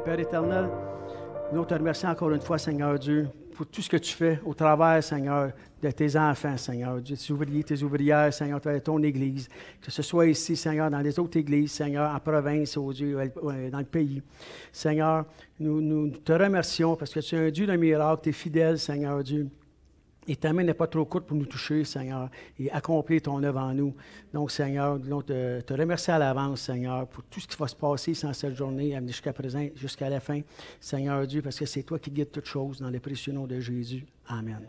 Père éternel, nous te remercions encore une fois, Seigneur Dieu, pour tout ce que tu fais au travers, Seigneur, de tes enfants, Seigneur Dieu, tes ouvriers, tes ouvrières, Seigneur, de ton Église. Que ce soit ici, Seigneur, dans les autres églises, Seigneur, en province, oh Dieu, dans le pays. Seigneur, nous te remercions parce que tu es un Dieu de miracles, tu es fidèle, Seigneur Dieu. Et ta main n'est pas trop courte pour nous toucher, Seigneur, et accomplir ton œuvre en nous. Donc, Seigneur, nous te remercions à l'avance, Seigneur, pour tout ce qui va se passer dans cette journée, jusqu'à présent, jusqu'à la fin, Seigneur Dieu, parce que c'est toi qui guides toutes choses dans le précieux nom de Jésus. Amen.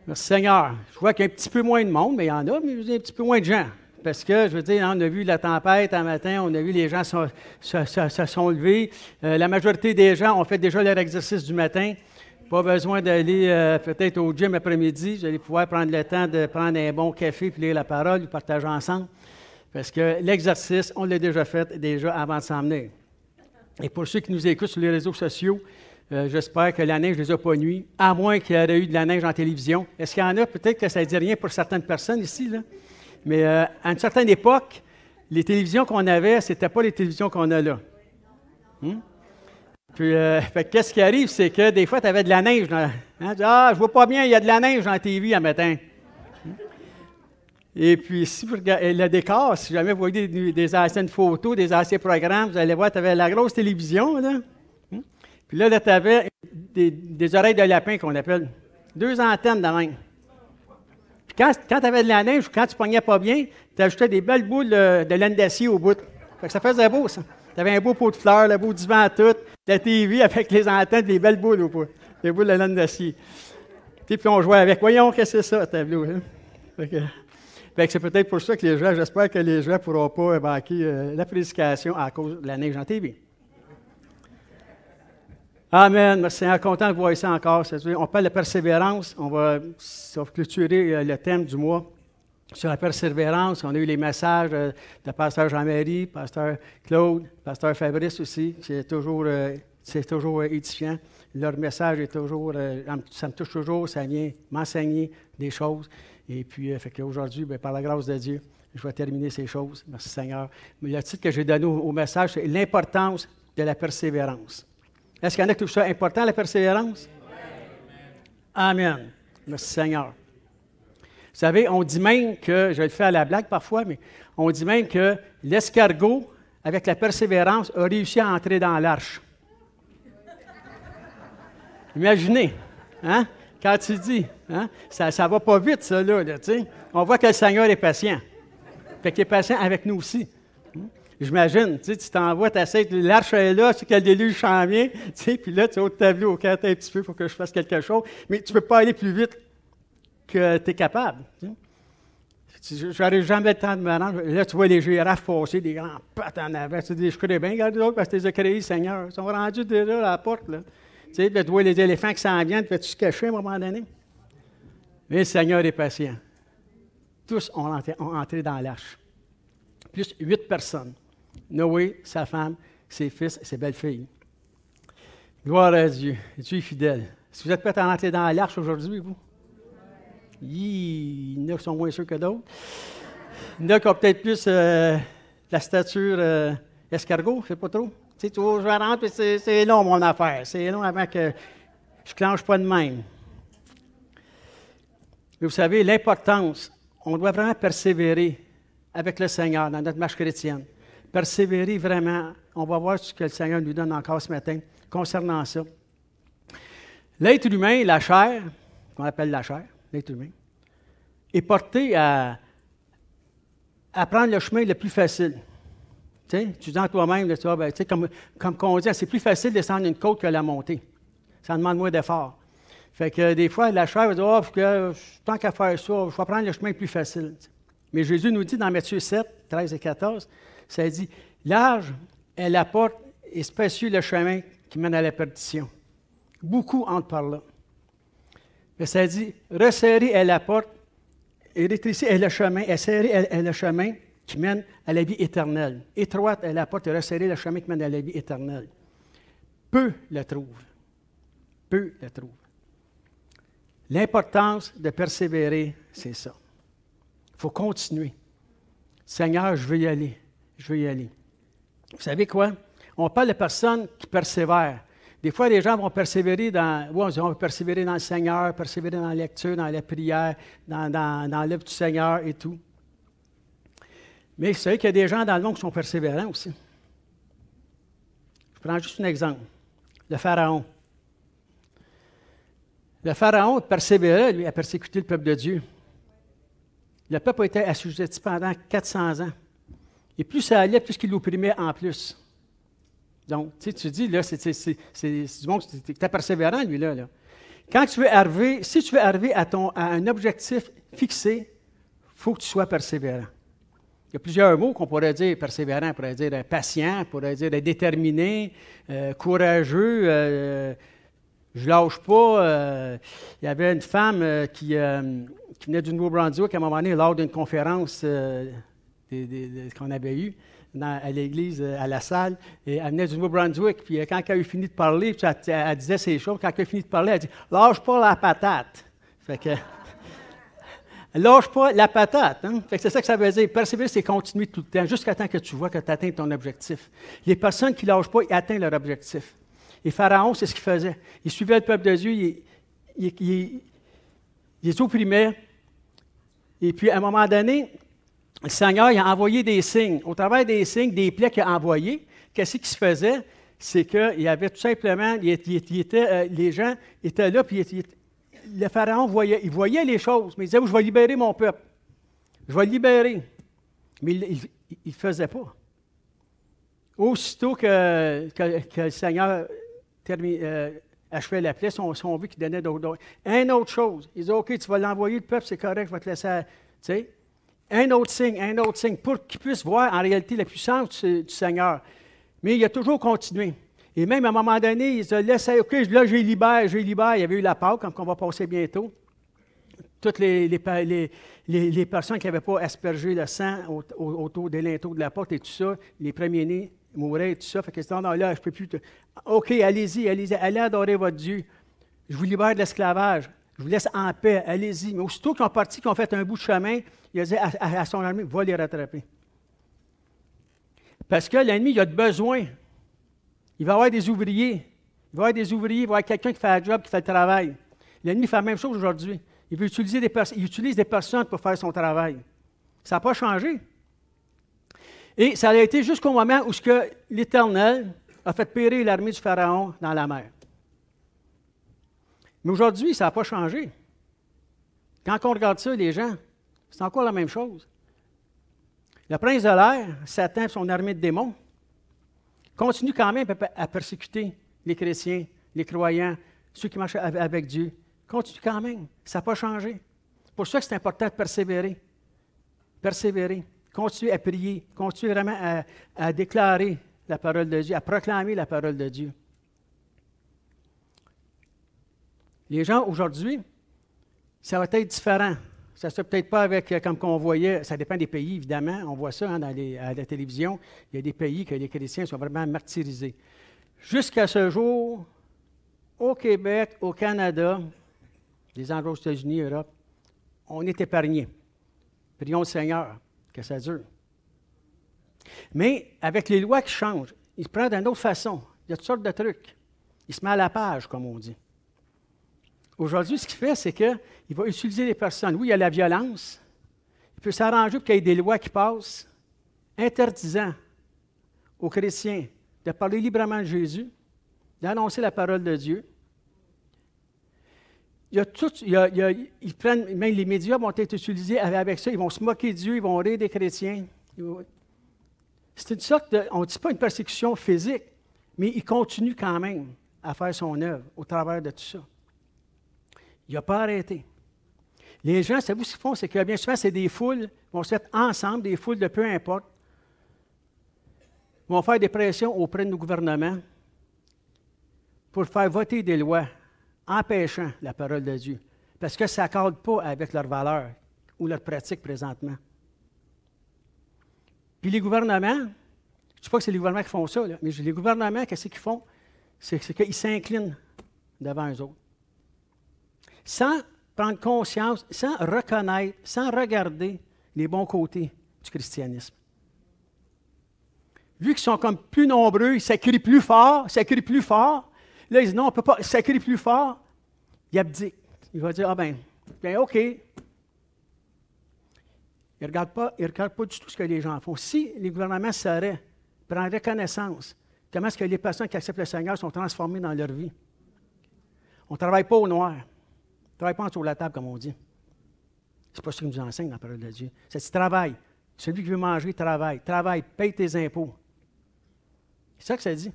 Merci, Seigneur. Je vois qu'il y a un petit peu moins de monde, mais il y en a, mais il y a un petit peu moins de gens. Parce que, je veux dire, on a vu la tempête un matin, on a vu les gens se sont levés. La majorité des gens ont fait déjà leur exercice du matin. Pas besoin d'aller peut-être au gym après-midi. Vous allez pouvoir prendre le temps de prendre un bon café puis lire la parole, partager ensemble. Parce que l'exercice, on l'a déjà fait avant de s'en venir. Et pour ceux qui nous écoutent sur les réseaux sociaux, j'espère que la neige ne les a pas nuits, à moins qu'il y ait eu de la neige en télévision. Est-ce qu'il y en a? Peut-être que ça ne dit rien pour certaines personnes ici, là. Mais à une certaine époque, les télévisions qu'on avait, ce n'étaient pas les télévisions qu'on a là. Puis, qu'est-ce qui arrive, c'est que des fois, tu avais de la neige. Je vois pas bien, il y a de la neige dans la TV un matin. Et puis, si vous regardez le décor, si jamais vous voyez des anciennes photos, des anciens programmes, vous allez voir, tu avais la grosse télévision, là. Puis là, tu avais des oreilles de lapin qu'on appelle. 2 antennes de même. Puis quand tu avais de la neige, quand tu ne pognais pas bien, tu ajoutais des belles boules de laine d'acier au bout. Fait que ça faisait beau, ça. Tu avais un beau pot de fleurs, le beau divan tout, la TV avec les antennes, des belles boules au bout, des boules de laine d'acier. Puis on jouait avec. Voyons, qu'est-ce que c'est ça, tableau. Hein? Fait que c'est peut-être pour ça que les gens, j'espère que les gens ne pourront pas manquer la prédication à cause de la neige en TV. Amen. Merci, Seigneur, content de voir ça encore. On parle de persévérance. On va clôturer le thème du mois. Sur la persévérance, on a eu les messages de Pasteur Jean-Marie, Pasteur Claude, Pasteur Fabrice aussi. C'est toujours édifiant. Leur message est toujours, ça me touche toujours, ça vient m'enseigner des choses. Et puis, aujourd'hui, par la grâce de Dieu, je vais terminer ces choses. Merci Seigneur. Mais le titre que j'ai donné au message, c'est l'importance de la persévérance. Est-ce qu'il y en a qui trouvent ça important, la persévérance? Amen. Merci Seigneur. Vous savez, on dit même que, je le fais à la blague parfois, mais on dit même que l'escargot, avec la persévérance, a réussi à entrer dans l'arche. Imaginez, hein? Quand tu dis, hein? Ça ne va pas vite, ça, là, tu sais. On voit que le Seigneur est patient. Fait qu'il est patient avec nous aussi. J'imagine, tu t'envoies, tu essaies, l'arche est là, tu sais que le déluge s'en vient, tu sais, puis là, tu ôtes ta vue au camp un petit peu pour que je fasse quelque chose, mais tu ne peux pas aller plus vite que tu es capable. Je n'aurais jamais le temps de me rendre. Là, tu vois les girafes passer, des grands pattes en avant. Tu dis, je connais bien, regarde les autres, parce que tu les as créés, Seigneur. Ils sont rendus déjà à la porte. Là. Tu sais, là, tu vois les éléphants qui s'en viennent, peux-tu se cacher à un moment donné? Mais le Seigneur est patient. Tous ont entré dans l'arche. Plus 8 personnes. Noé, sa femme, ses fils et ses belles-filles. Gloire à Dieu. Dieu est fidèle. Si vous êtes prêts à entrer dans l'arche aujourd'hui, vous? Il y en a qui sont moins sûrs que d'autres. Il y en a qui ont peut-être plus la stature escargot, je ne sais pas trop. Tu sais, je rentre, puis c'est long, mon affaire. C'est long avant que je ne clenche pas de même. Mais vous savez, l'importance, on doit vraiment persévérer avec le Seigneur dans notre marche chrétienne. Persévérer vraiment. On va voir ce que le Seigneur nous donne encore ce matin concernant ça. L'être humain, la chair, qu'on appelle la chair, l'être humain, est porté à prendre le chemin le plus facile. Tu sais, tu dis en toi-même, tu sais, comme on dit, c'est plus facile de descendre une côte que la monter. Ça demande moins d'efforts. Fait que des fois, la chair va dire, tant qu'à faire ça, je vais prendre le chemin le plus facile. Mais Jésus nous dit dans Matthieu 7, 13 et 14, ça dit, large est la porte et spacieux le chemin qui mène à la perdition. Beaucoup entrent par là. Mais ça dit, resserré est la porte, et rétréci est le chemin, et serré est le chemin qui mène à la vie éternelle. Étroite est la porte, et resserré le chemin qui mène à la vie éternelle. Peu le trouvent. Peu le trouvent. L'importance de persévérer, c'est ça. Il faut continuer. Seigneur, je veux y aller. Je veux y aller. Vous savez quoi? On parle de personnes qui persévèrent. Des fois, les gens vont persévérer on va persévérer dans le Seigneur, persévérer dans la lecture, dans la prière, dans l'œuvre du Seigneur et tout. Mais vous savez qu'il y a des gens dans le monde qui sont persévérants aussi. Je prends juste un exemple. Le Pharaon. Le Pharaon persévérait, lui, à persécuter le peuple de Dieu. Le peuple a été assujetti pendant 400 ans. Et plus ça allait, plus qu'il l'opprimait en plus. Donc, tu dis, là, c'est du monde, tu es persévérant, lui, là. Quand tu veux arriver, si tu veux arriver à un objectif fixé, il faut que tu sois persévérant. Il y a plusieurs mots qu'on pourrait dire persévérant, on pourrait dire patient, on pourrait dire déterminé, courageux, je lâche pas. Il y avait une femme qui venait du Nouveau-Brunswick à un moment donné lors d'une conférence qu'on avait eue à l'église, à la salle. Et elle venait du Nouveau-Brunswick, puis quand elle a eu fini de parler, puis elle disait ces choses. Quand elle a fini de parler, elle dit « Lâche pas la patate ». Fait que lâche pas la patate. Hein? Fait que c'est ça que ça veut dire. Persévérer, c'est continuer tout le temps, jusqu'à temps que tu vois que tu atteins ton objectif. Les personnes qui ne lâchent pas, ils atteignent leur objectif. Et Pharaon, c'est ce qu'il faisait. Il suivait le peuple de Dieu, il les opprimait. Et puis, à un moment donné, le Seigneur il a envoyé des signes. Au travers des signes, des plaies qu'il a envoyés, qu'est-ce qui se faisait? C'est qu'il y avait tout simplement, les gens étaient là, puis le Pharaon voyait les choses, mais il disait, je vais libérer mon peuple. Je vais le libérer. Mais il ne le faisait pas. Aussitôt que le Seigneur achevait la plaie, on vit qu'il donnait d'autres. Une autre chose. Il disait, OK, tu vas l'envoyer, le peuple, c'est correct, je vais te laisser. Tu sais, un autre signe, pour qu'il puisse voir en réalité la puissance du Seigneur. Mais il a toujours continué. Et même à un moment donné, il se laissait, OK, là, je les libère. Il y avait eu la Pâque, comme on va passer bientôt. Toutes les personnes qui n'avaient pas aspergé le sang autour des linteaux de la porte et tout ça, les premiers-nés mouraient et tout ça. Fait que non, là, je ne peux plus. OK, allez-y, allez adorer votre Dieu. Je vous libère de l'esclavage. Je vous laisse en paix, allez-y. Mais aussitôt qu'ils sont partis, qu'ils ont fait un bout de chemin, il a dit à son armée, va les rattraper. Parce que l'ennemi, il a besoin. Il va y avoir des ouvriers. Il va y avoir quelqu'un qui fait le job, qui fait le travail. L'ennemi fait la même chose aujourd'hui. Il utilise des personnes pour faire son travail. Ça n'a pas changé. Et ça a été jusqu'au moment où l'Éternel a fait périr l'armée du Pharaon dans la mer. Mais aujourd'hui, ça n'a pas changé. Quand on regarde ça, les gens, c'est encore la même chose. Le prince de l'air, Satan et son armée de démons, continue quand même à persécuter les chrétiens, les croyants, ceux qui marchent avec Dieu. Continue quand même. Ça n'a pas changé. C'est pour ça que c'est important de persévérer. Persévérer. Continuer à prier. Continuer vraiment à déclarer la parole de Dieu, à proclamer la parole de Dieu. Les gens aujourd'hui, ça va être différent. Ça ne se peut-être pas avec, comme qu'on voyait, ça dépend des pays, évidemment. On voit ça à la télévision. Il y a des pays que les chrétiens sont vraiment martyrisés. Jusqu'à ce jour, au Québec, au Canada, des endroits aux États-Unis, Europe, on est épargnés. Prions le Seigneur, que ça dure. Mais avec les lois qui changent, il se prend d'une autre façon. Il y a toutes sortes de trucs. Il se met à la page, comme on dit. Aujourd'hui, ce qu'il fait, c'est qu'il va utiliser les personnes. Oui, il y a la violence. Il peut s'arranger pour qu'il y ait des lois qui passent interdisant aux chrétiens de parler librement de Jésus, d'annoncer la parole de Dieu. Ils prennent, même les médias vont être utilisés avec ça. Ils vont se moquer de Dieu, ils vont rire des chrétiens. C'est une sorte de, on ne dit pas une persécution physique, mais il continue quand même à faire son œuvre au travers de tout ça. Il n'a pas arrêté. Les gens, savez-vous ce qu'ils font? C'est que bien souvent, c'est des foules, ils vont se mettre ensemble, des foules de peu importe, vont faire des pressions auprès de nos gouvernements pour faire voter des lois empêchant la parole de Dieu, parce que ça ne cadre pas avec leurs valeurs ou leurs pratiques présentement. Puis les gouvernements, je ne dis pas que c'est les gouvernements qui font ça, là, mais les gouvernements, qu'est-ce qu'ils font? C'est qu'ils s'inclinent devant eux autres. Sans prendre conscience, sans reconnaître, sans regarder les bons côtés du christianisme. vu qu'ils sont comme plus nombreux, ça crie plus fort, ça crie plus fort. Là, ils disent non, on ne peut pas, ça crie plus fort. Il abdique. Il va dire, ah ben, OK. Il ne regarde pas du tout ce que les gens font. Si les gouvernements seraient, prendraient connaissance, comment est-ce que les personnes qui acceptent le Seigneur sont transformées dans leur vie? On ne travaille pas au noir. On ne travaille pas en dessous de la table, comme on dit. C'est pas ce qu'il nous enseigne dans la parole de Dieu. C'est du travail. Celui qui veut manger, travaille. Travaille, paye tes impôts. C'est ça que ça dit.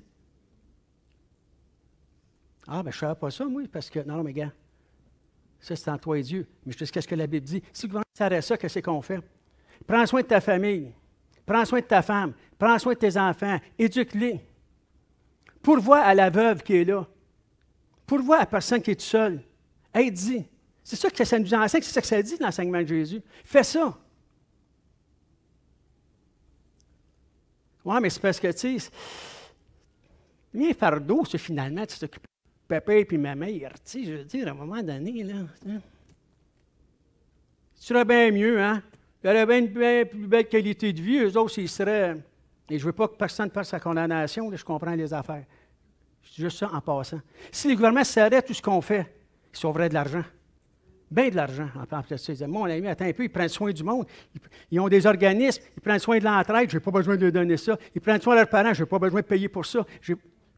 Ah, ben je ne savais pas ça, moi, parce que, non, mais gars, ça, c'est en toi et Dieu. Mais je te dis qu'est-ce que la Bible dit. Si le gouvernement s'arrête ça, qu'est-ce qu'on fait? Prends soin de ta famille. Prends soin de ta femme. Prends soin de tes enfants. Éduque-les. Pourvois à la veuve qui est là. Pourvois à la personne qui est toute seule. Aide-y. C'est ça que ça nous enseigne, c'est ça que ça dit dans l'enseignement de Jésus. Fais ça. Oui, mais c'est parce que, tu sais, bien fardeau, c'est finalement, tu t'occupes de papa et puis ma mère. Tu sais, je veux dire, à un moment donné, là, tu serais bien mieux, hein? Il y aurait bien une plus belle qualité de vie. Eux autres, ils seraient. Et je ne veux pas que personne fasse sa condamnation, là, je comprends les affaires. Je dis juste ça en passant. Si les gouvernements s'arrêtent tout ce qu'on fait, ils sauveraient de l'argent. Bien de l'argent. En plus de ça, ils disaient, mon ami, attends un peu, ils prennent soin du monde. Ils ont des organismes, ils prennent soin de l'entraide, je n'ai pas besoin de leur donner ça. Ils prennent soin de leurs parents, je n'ai pas besoin de payer pour ça.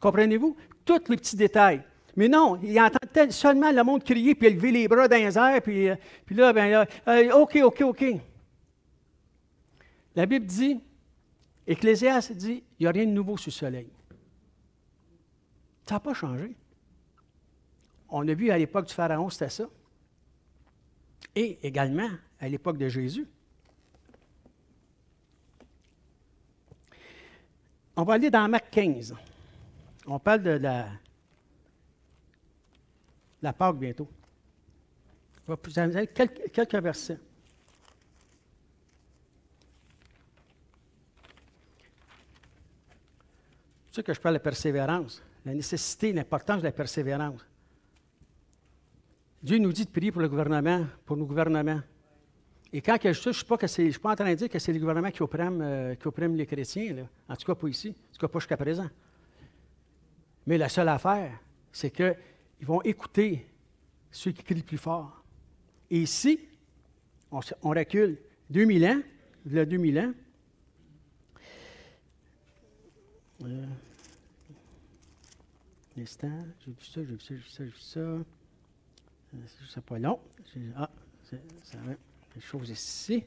Comprenez-vous? Tous les petits détails. Mais non, ils entendent seulement le monde crier, puis lever les bras dans les airs, puis là, ben là, OK. La Bible dit, Ecclésiaste dit, il n'y a rien de nouveau sous le soleil. Ça n'a pas changé. On a vu à l'époque du Pharaon, c'était ça. Et également à l'époque de Jésus. On va aller dans Marc 15. On parle de la Pâque bientôt. Vous avez quelques versets. C'est ça que je parle de persévérance, la nécessité, l'importance de la persévérance. Dieu nous dit de prier pour le gouvernement, pour nos gouvernements. Et quand je ne suis pas en train de dire que c'est les gouvernements qui oppriment les chrétiens, là. En tout cas pas ici, en tout cas pas jusqu'à présent. Mais la seule affaire, c'est qu'ils vont écouter ceux qui crient plus fort. Et ici, on recule 2000 ans, il y a 2000 ans. L'instant, j'ai vu ça. C'est pas long. Ça va. Des choses ici.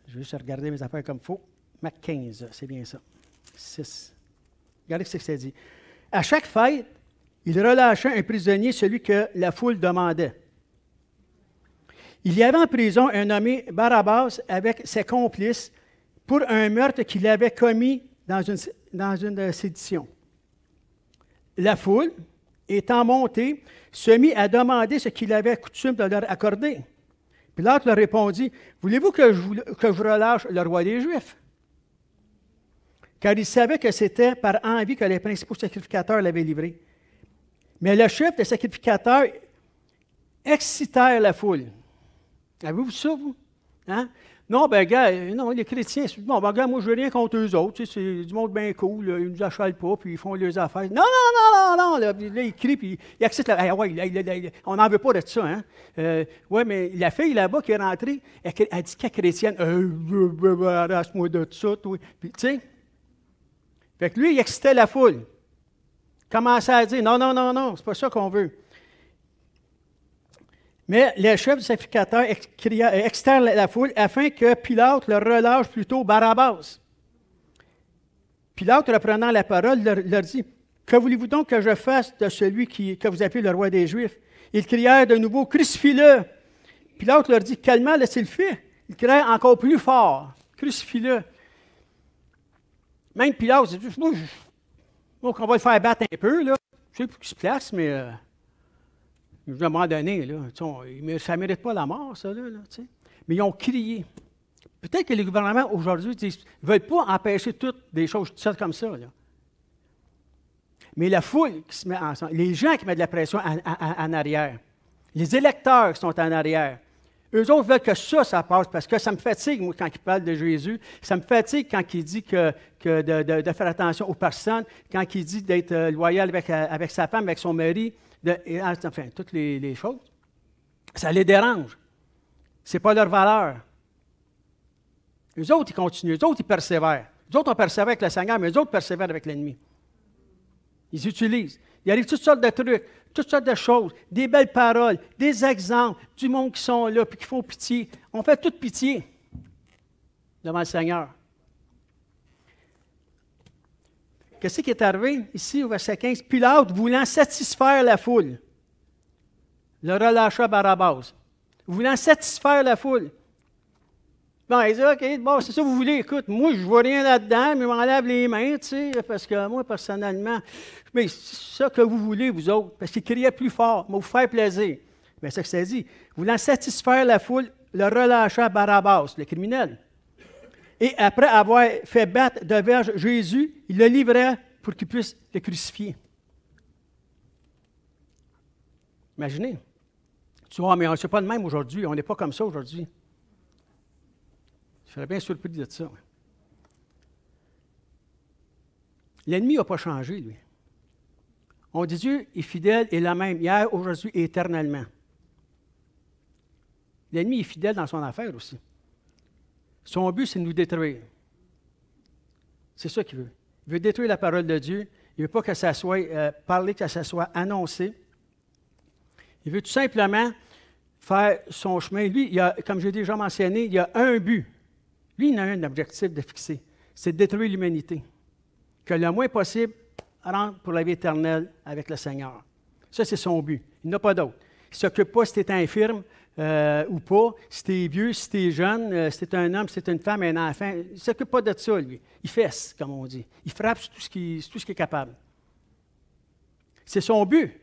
Je vais juste regarder mes affaires comme il faut. Marc 15, c'est bien ça. 6. Regardez ce que ça dit. À chaque fête, il relâchait un prisonnier, celui que la foule demandait. Il y avait en prison un nommé Barabbas avec ses complices pour un meurtre qu'il avait commis dans une sédition. La foule, étant montée, se mit à demander ce qu'il avait coutume de leur accorder. Pilate leur répondit, « Voulez-vous que je relâche le roi des Juifs? » Car il savait que c'était par envie que les principaux sacrificateurs l'avaient livré. Mais le chef des sacrificateurs excitèrent la foule. Avez-vous ça, vous? Hein? Non, ben gars, non, les chrétiens, bon, ben gars, moi, je veux rien contre eux autres, tu sais, c'est du monde bien cool, là, ils ne nous achalent pas, puis ils font leurs affaires. Non, là, ils crient, puis ils acceptent, on n'en veut pas de ça, hein. Oui, mais la fille là-bas qui est rentrée, elle dit qu'elle est chrétienne, arrache-moi de ça, toi. Puis, tu sais, fait que lui, il excitait la foule. Commençait à dire, non, c'est pas ça qu'on veut. Mais le chef du sacrificateur excitèrent la foule afin que Pilate le relâche plutôt Barabbas. Pilate, reprenant la parole, leur dit, « Que voulez-vous donc que je fasse de celui que vous appelez le roi des Juifs? » Ils crièrent de nouveau, « Crucifie-le! » Pilate leur dit, « Quel mal a-t-il fait? » Ils crièrent encore plus fort, « Crucifie-le! » Même Pilate dit, « Donc on va le faire battre un peu, là. Je sais pour qu'il se place, mais... à un moment donné, là, ça ne mérite pas la mort, ça. Là, mais ils ont crié. Peut-être que les gouvernements aujourd'hui ne veulent pas empêcher toutes des choses comme ça. Là. Mais la foule qui se met ensemble, les gens qui mettent de la pression en arrière, les électeurs qui sont en arrière, Eux autres veulent que ça passe, parce que ça me fatigue, moi, quand ils parlent de Jésus. Ça me fatigue quand il dit de faire attention aux personnes, quand il dit d'être loyal avec sa femme, avec son mari, enfin, toutes les choses. Ça les dérange. Ce n'est pas leur valeur. Eux autres, ils continuent. Eux autres, ils persévèrent. Eux autres, on persévère avec le Seigneur, mais eux autres persévèrent avec l'ennemi. Ils utilisent. Il arrive toutes sortes de trucs, toutes sortes de choses, des belles paroles, des exemples, du monde qui sont là et qui font pitié. On fait toute pitié devant le Seigneur. Qu'est-ce qui est arrivé ici au verset 15? Pilate, voulant satisfaire la foule, le relâcha Barabbas. Voulant satisfaire la foule. Bon, il dit, OK, bon, c'est ça que vous voulez. Écoute, moi, je ne vois rien là-dedans, mais je m'enlève les mains, tu sais, parce que moi, personnellement, mais c'est ça que vous voulez, vous autres, parce qu'il criait plus fort, mais vous faire plaisir. Bien, c'est ce que ça dit. Voulant satisfaire la foule, le relâcha Barabbas, le criminel. Et après avoir fait battre de verge Jésus, il le livrait pour qu'il puisse le crucifier. Imaginez. Tu vois, mais on ne sait pas de même aujourd'hui, on n'est pas comme ça aujourd'hui. Je serais bien surpris de ça. L'ennemi n'a pas changé, lui. On dit Dieu est fidèle et la même, hier, aujourd'hui et éternellement. L'ennemi est fidèle dans son affaire aussi. Son but, c'est de nous détruire. C'est ça qu'il veut. Il veut détruire la parole de Dieu. Il ne veut pas que ça soit parlé, que ça soit annoncé. Il veut tout simplement faire son chemin. Lui, comme j'ai déjà mentionné, il y a un but. Lui, il a un objectif de fixer. C'est de détruire l'humanité. Que le moins possible rentre pour la vie éternelle avec le Seigneur. Ça, c'est son but. Il n'a pas d'autre. Il ne s'occupe pas si tu es infirme ou pas, si tu es vieux, si tu es jeune, si tu es un homme, si tu es une femme, un enfant. Il ne s'occupe pas de ça, lui. Il fesse, comme on dit. Il frappe sur tout ce qui est capable. C'est son but.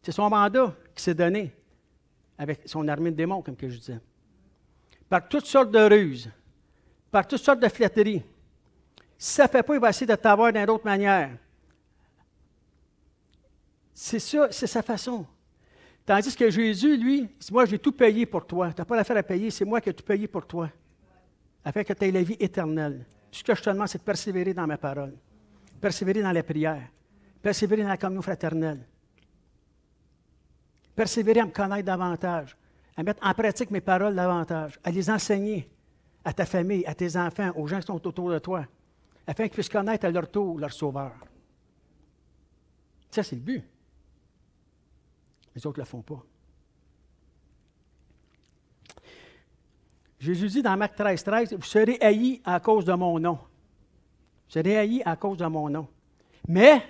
C'est son mandat qui s'est donné avec son armée de démons, comme que je disais. Par toutes sortes de ruses, par toutes sortes de flatteries. Si ça ne fait pas, il va essayer de t'avoir d'une autre manière. C'est ça, c'est sa façon. Tandis que Jésus, lui, il dit, moi, j'ai tout payé pour toi. Tu n'as pas l'affaire à payer, c'est moi qui ai tout payé pour toi. Afin que tu aies la vie éternelle. Tout ce que je te demande, c'est de persévérer dans ma parole. Persévérer dans la prière. Persévérer dans la communion fraternelle. Persévérer à me connaître davantage. À mettre en pratique mes paroles davantage. À les enseigner à ta famille, à tes enfants, aux gens qui sont autour de toi. Afin qu'ils puissent connaître à leur tour leur Sauveur. Ça, c'est le but. Les autres ne le font pas. Jésus dit dans Marc 13, vous serez haïs à cause de mon nom. Vous serez haïs à cause de mon nom. Mais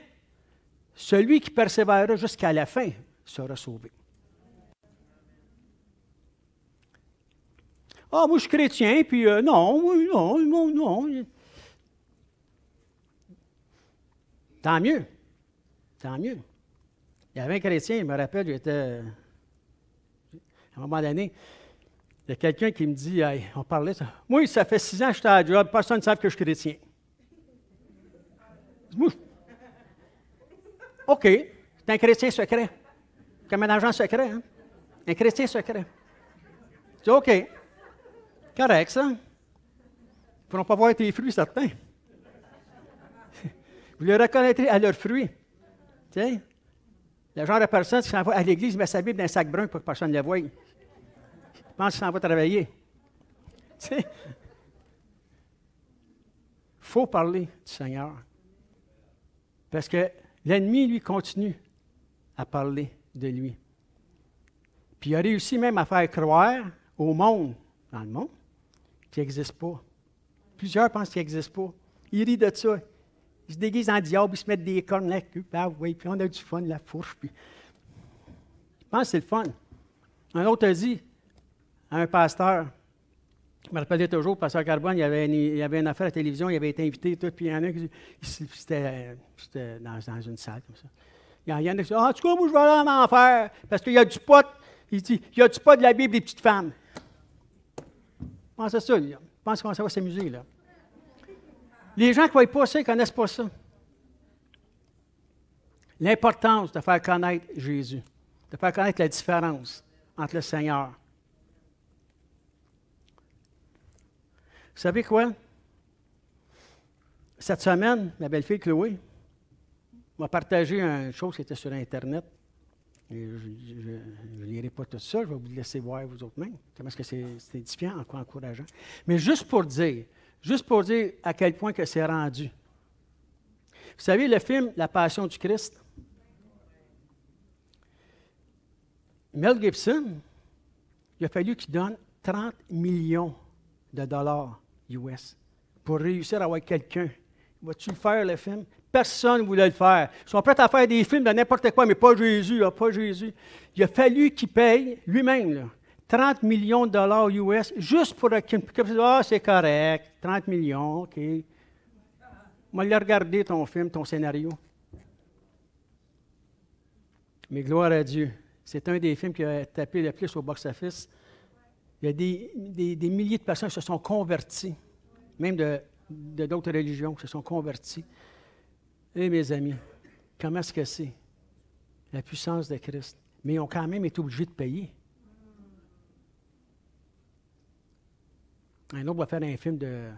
celui qui persévérera jusqu'à la fin sera sauvé. Ah, moi, je suis chrétien, puis non. Tant mieux. Tant mieux. Il y avait un chrétien, je me rappelle, à un moment donné, il y a quelqu'un qui me dit, hey, on parlait, moi, ça fait 6 ans que je suis à la job, personne ne sait que je suis chrétien. Moi, OK, c'est un chrétien secret. Comme un agent secret, hein? Un chrétien secret. C'est OK. Correct, ça. Ils ne pourront pas voir tes fruits, certains. Vous les reconnaîtrez à leurs fruits. Tu sais? Le genre de personne qui s'en va à l'église met sa Bible dans un sac brun pour que personne ne la voie. Il pense qu'il s'en va travailler. Tu sais? Il faut parler du Seigneur. Parce que l'ennemi, lui, continue à parler de lui. Puis il a réussi même à faire croire au monde, dans le monde, qu'il n'existe pas. Plusieurs pensent qu'il n'existe pas. Ils rient de ça. Ils se déguisent en diable, ils se mettent des cornes là, oui, puis on a du fun, la fourche. Puis... Je pense que c'est le fun. Un autre a dit à un pasteur, je me rappelais toujours, le pasteur Carbone, il y avait une affaire à la télévision, il avait été invité, et tout, puis il y en a qui c'était dans une salle comme ça. Il y en a qui disaient, en tout cas, moi, je vais aller en enfer, parce qu'il y a du pot, il dit, il y a du pot de la Bible des petites femmes. Je pense à ça, là. Je pense qu'on va s'amuser, là. Les gens qui ne voient pas ça, ils ne connaissent pas ça. L'importance de faire connaître Jésus, de faire connaître la différence entre le Seigneur savez quoi? Cette semaine, ma belle-fille Chloé m'a partagé une chose qui était sur Internet. Et je ne lirai pas tout ça, je vais vous laisser voir vous autres mêmes. Comment est-ce que c'est édifiant, encore encourageant. Mais juste pour dire à quel point que c'est rendu. Vous savez, le film La Passion du Christ, Mel Gibson, il a fallu qu'il donne 30 millions de dollars US pour réussir à avoir quelqu'un. Vas-tu le faire, le film? Personne ne voulait le faire. Ils sont prêts à faire des films de n'importe quoi, mais pas Jésus, là, pas Jésus. Il a fallu qu'il paye lui-même là, 30 millions de dollars US juste pour qu'il c'est correct, 30 millions, OK. On va regarder ton film, ton scénario. Mais gloire à Dieu. C'est un des films qui a tapé le plus au box-office. Il y a des milliers de personnes qui se sont convertis, même de d'autres religions qui se sont convertis. Et mes amis, comment est-ce que c'est? La puissance de Christ. Mais ils ont quand même été obligés de payer. Un autre va faire un film de...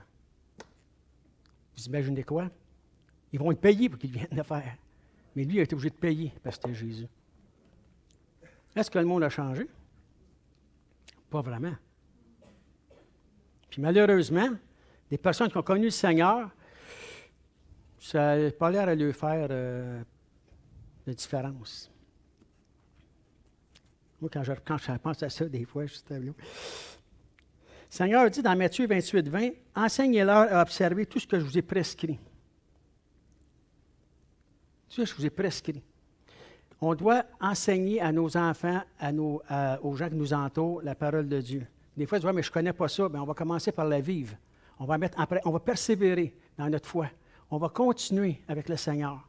Vous imaginez quoi? Ils vont le payer pour qu'il vienne le faire. Mais lui, il a été obligé de payer parce que c'était Jésus. Est-ce que le monde a changé? Pas vraiment. Puis malheureusement, des personnes qui ont connu le Seigneur, ça n'a pas l'air à leur faire de différence. Moi, quand je pense à ça, des fois, je suis tableau. Le Seigneur dit dans Matthieu 28, 20, « Enseignez-leur à observer tout ce que je vous ai prescrit. » Tout ce que je vous ai prescrit. On doit enseigner à nos enfants, aux gens qui nous entourent, la parole de Dieu. Des fois, ils disent, mais je ne connais pas ça. Bien, on va commencer par la vivre. On va persévérer dans notre foi. On va continuer avec le Seigneur.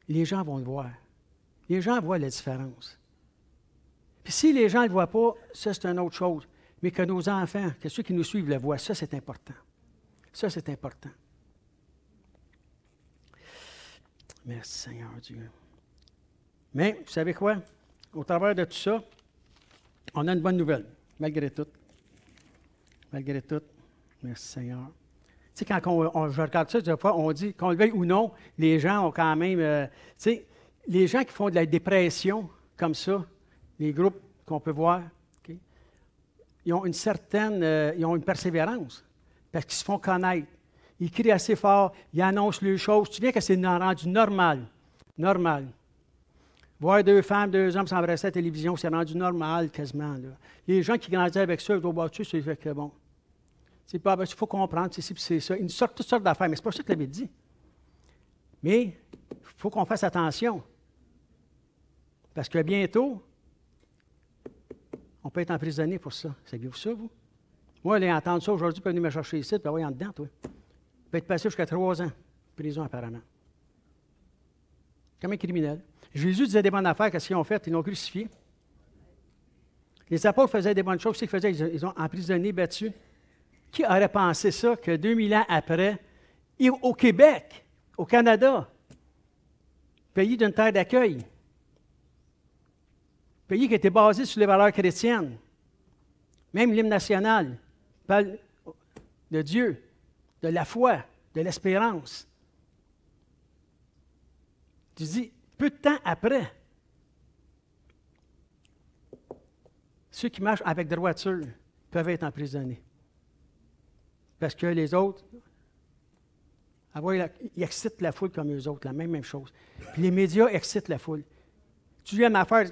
Les gens vont le voir. Les gens voient la différence. Puis si les gens ne le voient pas, ça, c'est une autre chose. Mais que nos enfants, que ceux qui nous suivent le voient, ça, c'est important. Ça, c'est important. Merci, Seigneur Dieu. Mais, vous savez quoi? Au travers de tout ça, on a une bonne nouvelle, malgré tout. Malgré tout. Merci, Seigneur. Tu sais, quand je regarde ça, des fois, on dit, qu'on le veuille ou non, les gens ont quand même... tu sais, les gens qui font de la dépression, comme ça, les groupes qu'on peut voir, okay, ils ont une persévérance, parce qu'ils se font connaître. Ils crient assez fort, ils annoncent les choses. Tu viens que c'est rendu normal. Normal. Voir deux femmes, deux hommes s'embrasser à la télévision, c'est rendu normal quasiment. Là. Les gens qui grandissent avec ça, ils doivent voir c'est fait que bon. Il faut comprendre, c'est ci, c'est ça. Ils sortent toutes sortes d'affaires, mais c'est pas ça que l'avait dit. Mais il faut qu'on fasse attention. Parce que bientôt, on peut être emprisonné pour ça. Saviez-vous ça, vous? Moi, aller entendre ça aujourd'hui, peut venir me chercher ici, puis avoir en dedans, toi. Peut être passé jusqu'à 3 ans de prison, apparemment. Comme un criminel. Jésus disait des bonnes affaires, qu'est-ce qu'ils ont fait? Ils l'ont crucifié. Les apôtres faisaient des bonnes choses, qu'est-ce qu'ils faisaient? Ils ont emprisonné, battu. Qui aurait pensé ça, que 2000 ans après, au Québec, au Canada, pays d'une terre d'accueil, pays qui était basé sur les valeurs chrétiennes, même l'hymne national parle de Dieu, de la foi, de l'espérance. Tu dis, peu de temps après, ceux qui marchent avec droiture peuvent être emprisonnés. Parce que les autres, ils excitent la foule comme eux autres, la même chose. Puis les médias excitent la foule. Tu viens m'affaire,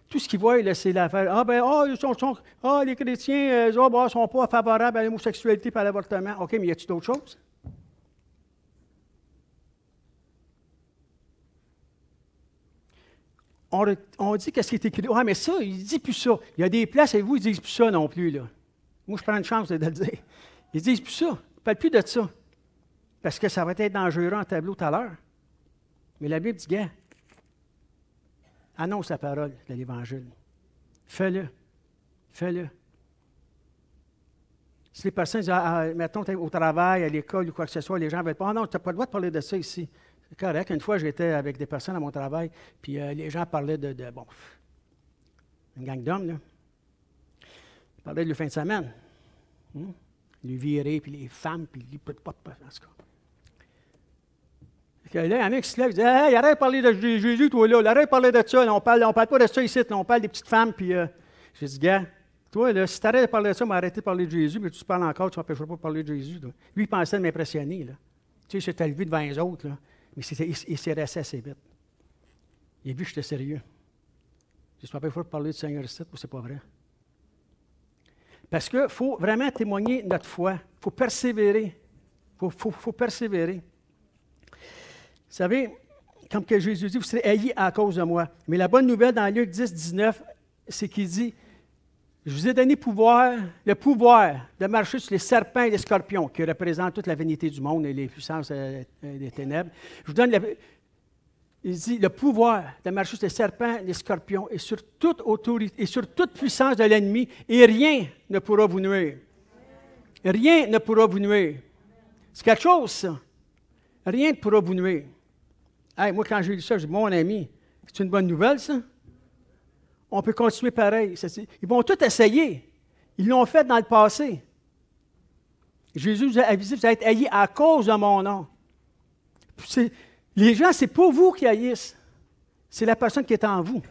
tout ce qu'ils voient, là, c'est l'affaire. Les chrétiens ne sont pas favorables à l'homosexualité et à l'avortement. OK, mais y a-t-il d'autres choses? On dit qu'est-ce qui est écrit. Mais ça, il ne dit plus ça. Il y a des places, et vous, ils ne disent plus ça non plus. Là. Moi, je prends une chance de le dire. Ils ne disent plus ça. Ils ne parlent plus de ça. Parce que ça va être dangereux en tableau tout à l'heure. Mais la Bible dit, gars, annonce la parole de l'Évangile. Fais-le. Fais-le. Si les personnes disent, mettons, au travail, à l'école ou quoi que ce soit, les gens ne veulent pas. Non, tu n'as pas le droit de parler de ça ici. C'est correct. Une fois, j'étais avec des personnes à mon travail, puis les gens parlaient de une gang d'hommes, là. parlait de la fin de semaine. Les virés, puis les femmes, puis les potes, en tout cas. Là, il y en a qui se lèvent et disent « Hey, arrête de parler de Jésus, toi, là. Arrête de parler de ça. On parle pas de ça ici. Là, on parle des petites femmes. » Puis j'ai dit « Gars, toi, là, si tu arrêtes de parler de ça, arrêté de parler de Jésus, mais tu parles encore, tu ne m'empêcheras pas de parler de Jésus. » Lui, il pensait de m'impressionner. Là. Tu sais, il s'était levé devant les autres, là, mais il s'est resté assez vite. Il a vu que j'étais sérieux. Je ne m'empêcherai pas de parler du Seigneur ici, c'est pas vrai. Parce qu'il faut vraiment témoigner notre foi. Il faut persévérer. Il faut persévérer. Vous savez, comme que Jésus dit, vous serez haïs à cause de moi. Mais la bonne nouvelle dans Luc 10, 19, c'est qu'il dit, je vous ai donné le pouvoir de marcher sur les serpents et les scorpions, qui représentent toute la vanité du monde et les puissances des ténèbres. Je vous donne il dit, le pouvoir de marcher sur les serpents et les scorpions et sur toute autorité et sur toute puissance de l'ennemi, et rien ne pourra vous nuire. Rien ne pourra vous nuire. C'est quelque chose, ça. Rien ne pourra vous nuire. Hey, moi, quand j'ai lu ça, je dis, mon ami, c'est une bonne nouvelle, ça? On peut continuer pareil. Ils vont tout essayer. Ils l'ont fait dans le passé. Jésus vous a avisé, vous allez être haïs à cause de mon nom. Les gens, ce n'est pas vous qui haïssent. C'est la personne qui est en vous.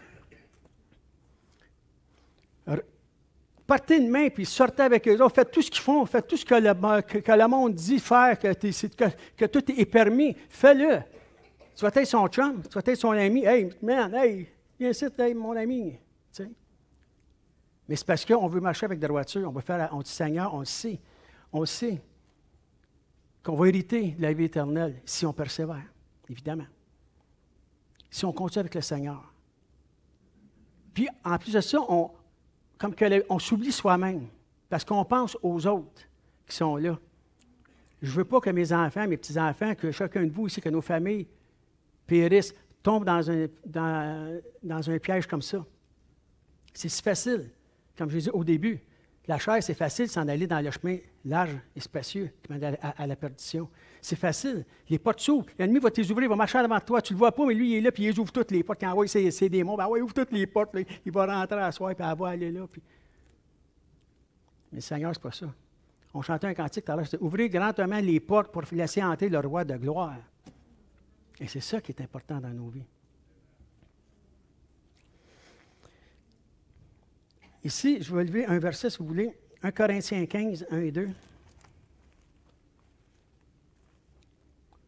Partez de main, puis sortez avec eux autres. Faites tout ce qu'ils font. Faites tout ce que le monde dit faire, que tout est permis. Fais-le. Tu vas être son chum, tu vas être son ami. Hey, man, hey, viens ici, hey, mon ami. Tu sais. Mais c'est parce qu'on veut marcher avec droiture. On dit, Seigneur, on le sait qu'on va hériter la vie éternelle si on persévère, évidemment. Si on continue avec le Seigneur. Puis, en plus de ça, on s'oublie soi-même parce qu'on pense aux autres qui sont là. Je ne veux pas que mes enfants, mes petits-enfants, que chacun de vous ici, que nos familles périssent, tombent dans un piège comme ça. C'est si facile, comme je l'ai dit au début. La chair, c'est facile s'en aller dans le chemin large et spacieux qui mène à la perdition. C'est facile. Les portes s'ouvrent. L'ennemi va t'ouvrir, il va marcher devant toi. Tu ne le vois pas, mais lui, il est là, puis il ouvre toutes les portes. Quand il voit ses démons, il ouvre toutes les portes. Là. Il va rentrer à soir, puis elle va aller là. Puis... Mais le Seigneur, ce n'est pas ça. On chantait un cantique tout à l'heure, c'était « Ouvrez grandement les portes pour laisser entrer le roi de gloire ». Et c'est ça qui est important dans nos vies. Ici, je vais lever un verset, si vous voulez, 1 Corinthiens 15, 1 et 2.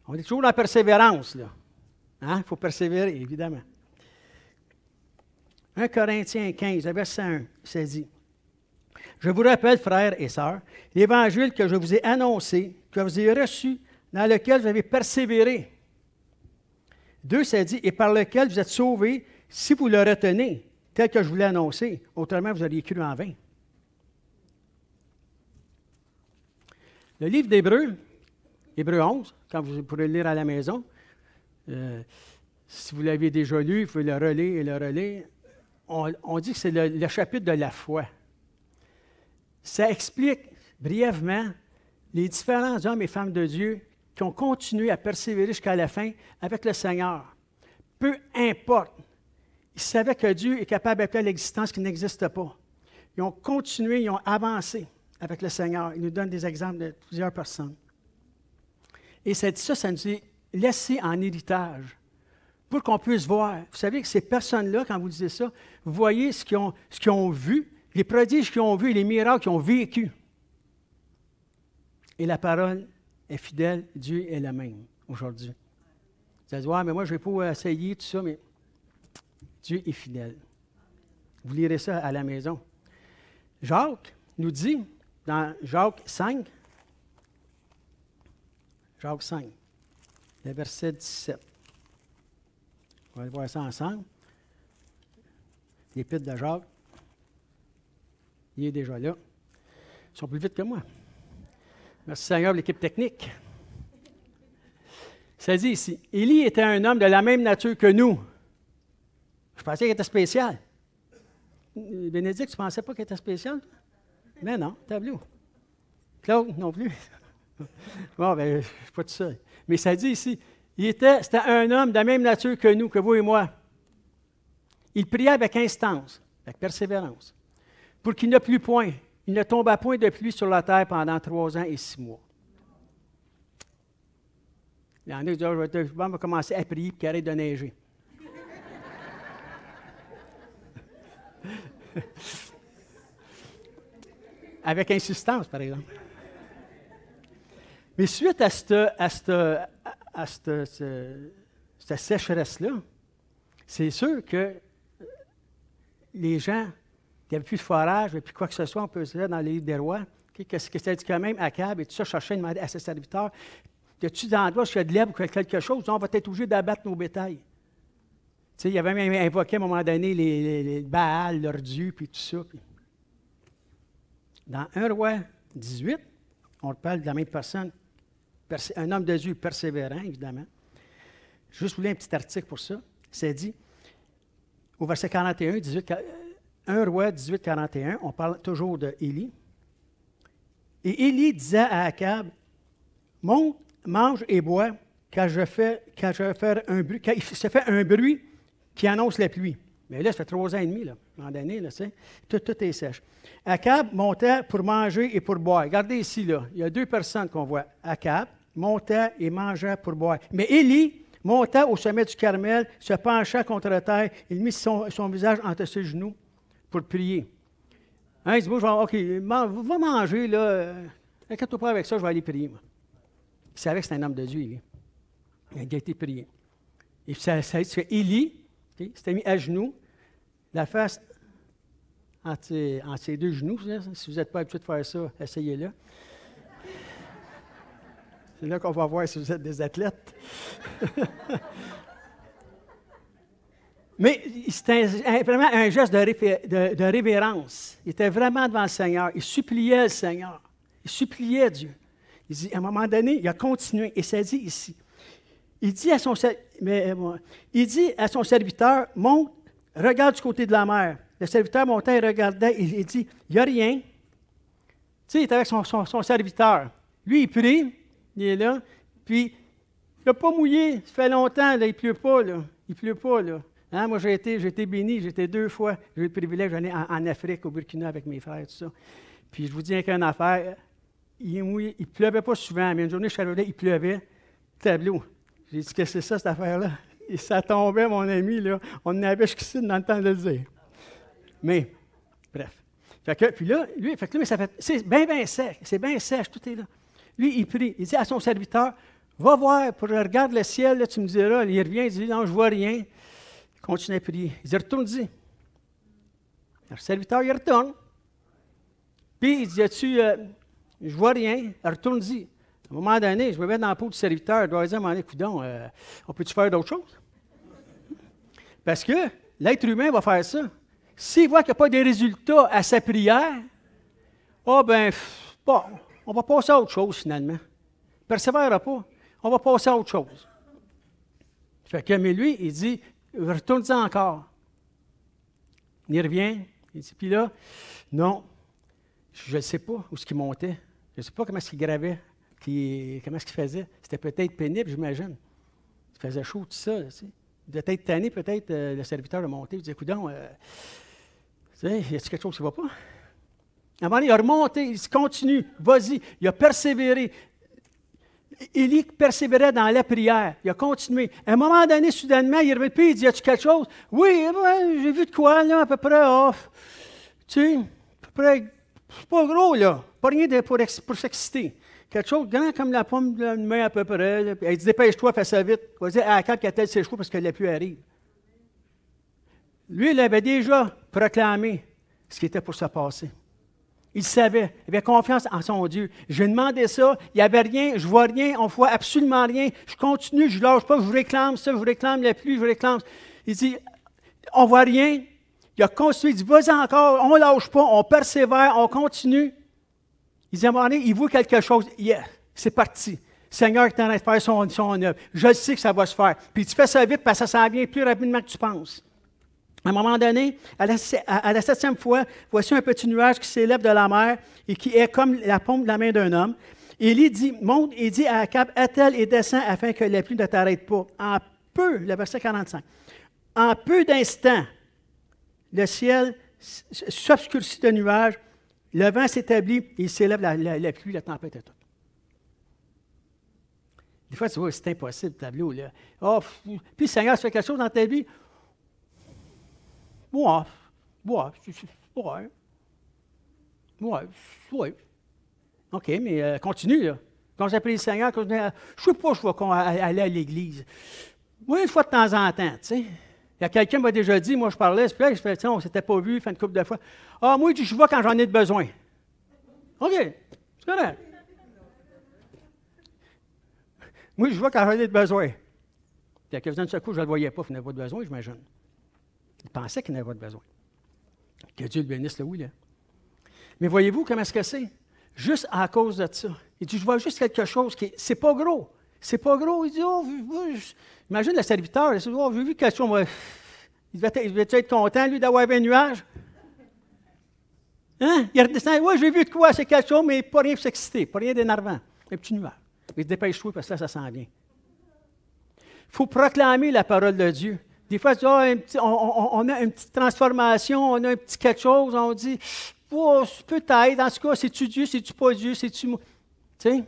On est toujours dans la persévérance, là. Hein? Il faut persévérer, évidemment. 1 Corinthiens 15, verset 1, ça dit, « Je vous rappelle, frères et sœurs, l'évangile que je vous ai annoncé, que vous avez reçu, dans lequel vous avez persévéré. 2, ça dit, « Et par lequel vous êtes sauvés, si vous le retenez. » tel que je vous l'ai annoncé. Autrement, vous auriez cru en vain. Le livre d'Hébreux, Hébreux 11, quand vous pourrez le lire à la maison, si vous l'avez déjà lu, vous pouvez le relire et le relire. On dit que c'est le chapitre de la foi. Ça explique brièvement les différents hommes et femmes de Dieu qui ont continué à persévérer jusqu'à la fin avec le Seigneur. Peu importe. Ils savaient que Dieu est capable d'appeler à l'existence qui n'existe pas. Ils ont continué, ils ont avancé avec le Seigneur. Il nous donne des exemples de plusieurs personnes. Et ça nous est laissé en héritage pour qu'on puisse voir. Vous savez que ces personnes-là, quand vous lisez ça, vous voyez ce qu'ils ont vu, les prodiges qu'ils ont vus et les miracles qu'ils ont vécus. Et la parole est fidèle, Dieu est le même aujourd'hui. Vous allez dire, ouais, mais moi, je ne vais pas essayer tout ça, mais Dieu est fidèle. Vous lirez ça à la maison. Jacques nous dit, dans Jacques 5, le verset 17. On va aller voir ça ensemble. L'épître de Jacques, il est déjà là. Ils sont plus vite que moi. Merci Seigneur pour l'équipe technique. Ça dit ici, Élie était un homme de la même nature que nous. Je pensais qu'il était spécial. Bénédicte, tu ne pensais pas qu'il était spécial? Mais non, tableau. Claude, non plus. Bon, ben, je ne suis pas tout seul. Mais ça dit ici, c'était un homme de la même nature que nous, que vous et moi. Il priait avec instance, avec persévérance, pour qu'il ne plût point, il ne tomba point de pluie sur la terre pendant 3 ans et 6 mois. Il y en a qui disent, je vais commencer à prier pour qu'il arrête de neiger. Avec insistance, par exemple. Mais suite à cette sécheresse-là, c'est sûr que les gens qui n'avaient plus de forage, puis quoi que ce soit, on peut se dire dans les livres des rois, que c'était dit quand même Akab, et tout ça, cherchait à demander à ses serviteurs, y a-tu des endroits où il y a de l'herbe ou quelque chose, on va être obligé d'abattre nos bétails. Tu sais, il avait même invoqué à un moment donné les Baal, leurs dieux, puis tout ça. Puis. Dans 1 Roi 18, on parle de la même personne, un homme de Dieu persévérant, évidemment. Juste vous lire un petit article pour ça. C'est dit, au verset 41, 1 Roi 18, 41, on parle toujours d'Élie. Et Élie disait à Akab, monte, mange et bois, car il se fait un bruit qui annonce la pluie. Mais là, ça fait 3 ans et demi, là, à un moment donné, là, tout est sèche. Akab montait pour manger et pour boire. Regardez ici, là, il y a 2 personnes qu'on voit. Akab montait et mangeait pour boire. Mais Élie monta au sommet du Carmel, se pencha contre la terre, il mit son visage entre ses genoux pour prier. Hein, il dit, moi, OK, va manger, là. Inquiète-toi pas avec ça, je vais aller prier, moi. Il savait que c'était un homme de Dieu, Élie. Il a été prié. Et puis ça dit que Élie s'était mis à genoux, la face entre ses 2 genoux. Si vous n'êtes pas habitué de faire ça, essayez-le. C'est là qu'on va voir si vous êtes des athlètes. Mais c'était vraiment un geste de révérence. Il était vraiment devant le Seigneur. Il suppliait le Seigneur. Il suppliait Dieu. Il dit, à un moment donné, il a continué. Et ça dit ici. Il dit à son serviteur, monte, regarde du côté de la mer. Le serviteur montait et regardait. Il dit, il n'y a rien. Tu sais, il est avec son serviteur. Lui, il prie. Il est là. Puis, il n'a pas mouillé. Ça fait longtemps, là, il ne pleut pas. Là. Il ne pleut pas. Là. Hein, moi, j'ai été béni. J'ai été 2 fois. J'ai eu le privilège d'aller en Afrique, au Burkina, avec mes frères, tout ça. Puis, je vous dis qu'une affaire, il est mouillé. Il ne pleuvait pas souvent. Mais une journée, je suis arrivé, il pleuvait. Tableau. J'ai dit, qu'est-ce que c'est ça, cette affaire-là? Et ça tombait, mon ami, là. On en avait jusqu'ici dans le temps de le dire. Mais, bref. Puis là, mais ça fait, c'est bien sec. C'est bien sèche, tout est là. Lui, il prie. Il dit à son serviteur, va voir, regarde le ciel, là, tu me diras. Il revient, il dit, non, je ne vois rien. Il continue à prier. Il dit, retourne-y. Le serviteur, il retourne. Puis, il dit, je ne vois rien. Retourne-y. À un moment donné, je me mets dans la peau du serviteur. Je dois dire à un moment donné, coudonc, on peut-tu faire d'autres choses? Parce que l'être humain va faire ça. S'il voit qu'il n'y a pas de résultats à sa prière, bon, on va passer à autre chose finalement. Il ne persévérera pas. On va passer à autre chose. Mais lui, il dit, retourne-y encore. Il revient. Il dit, puis là, non, je ne sais pas où est-ce qu'il montait. Je ne sais pas comment est-ce qu'il gravait. Comment est-ce qu'il faisait? C'était peut-être pénible, j'imagine. Il faisait chaud, tout ça. Tu sais. Il devait être tanné, peut-être, le serviteur de monter. Il disait, coudonc, y a-t-il quelque chose qui ne va pas? À un moment donné, il a remonté, il continue, vas-y. Il a persévéré. Élie persévérait dans la prière. Il a continué. À un moment donné, soudainement, il est revenu, puis il dit, y a-t-il quelque chose? Oui, j'ai vu de quoi, là, à peu près, tu sais, à peu près, c'est pas gros, là. Pas rien pour s'exciter. Quelque chose grand comme la pomme de la main à peu près. Là. Il dit, dépêche-toi, fais ça vite. Il va dire à Akab qu'il attelle ses chevaux parce que la pluie arrive. Lui, il avait déjà proclamé ce qui était pour se passer. Il savait, il avait confiance en son Dieu. J'ai demandé ça, il n'y avait rien, je ne vois rien, on ne voit absolument rien. Je continue, je ne lâche pas, je vous réclame ça, je vous réclame la pluie, je vous réclame. Il dit, on ne voit rien. Il a continué, il dit, vas-y encore, on ne lâche pas, on persévère, on continue. Il dit à un moment donné, il voit quelque chose. Yeah, c'est parti. Seigneur est en train de faire son œuvre. Je sais que ça va se faire. Puis tu fais ça vite parce que ça s'en vient plus rapidement que tu penses. À un moment donné, à la 7e fois, voici un petit nuage qui s'élève de la mer et qui est comme la paume de la main d'un homme. Élie dit, monte et dit à Akab, attelle et descends afin que la pluie ne t'arrête pas. Le verset 45, en peu d'instants, le ciel s'obscurcit de nuages Le vent s'établit, il s'élève la pluie, la tempête et tout. Des fois, tu vois, c'est impossible, le tableau. Là. Oh, puis le Seigneur, tu fais quelque chose dans ta vie? Ouais. OK, mais continue, là. Quand j'appelle le Seigneur, je ne sais pas, je vais aller à l'église. Oui, une fois de temps en temps, tu sais. Il y a quelqu'un qui m'a déjà dit, moi je parlais, puis là, je fais, on ne s'était pas vu, fait une couple de fois. Ah, moi, je vais quand j'en ai besoin. OK, c'est correct. Moi, je vais quand j'en ai besoin. Il y a quelques-uns de ce coup, je ne le voyais pas, il n'avait pas de besoin, j'imagine. Il pensait qu'il n'avait pas de besoin. Que Dieu le bénisse, là, oui, là. Mais voyez-vous comment est-ce que c'est? Juste à cause de ça. Il dit, je vois juste quelque chose qui c'est pas gros. C'est pas gros. Il dit, imagine le serviteur, il dit, j'ai vu quelque chose, moi. Il devait être content, lui, d'avoir un nuage. Hein? Il redescend, oui, j'ai vu de quoi, c'est quelque chose, mais pas rien pour s'exciter, pas rien d'énervant. Un petit nuage. Mais dépêche-toi, parce que là, ça s'en vient. Il faut proclamer la parole de Dieu. Des fois, on a une petite transformation, on a un petit quelque chose, on dit, oh, peut-être, en tout cas, c'est-tu Dieu, c'est-tu pas Dieu, c'est-tu moi? Tu sais?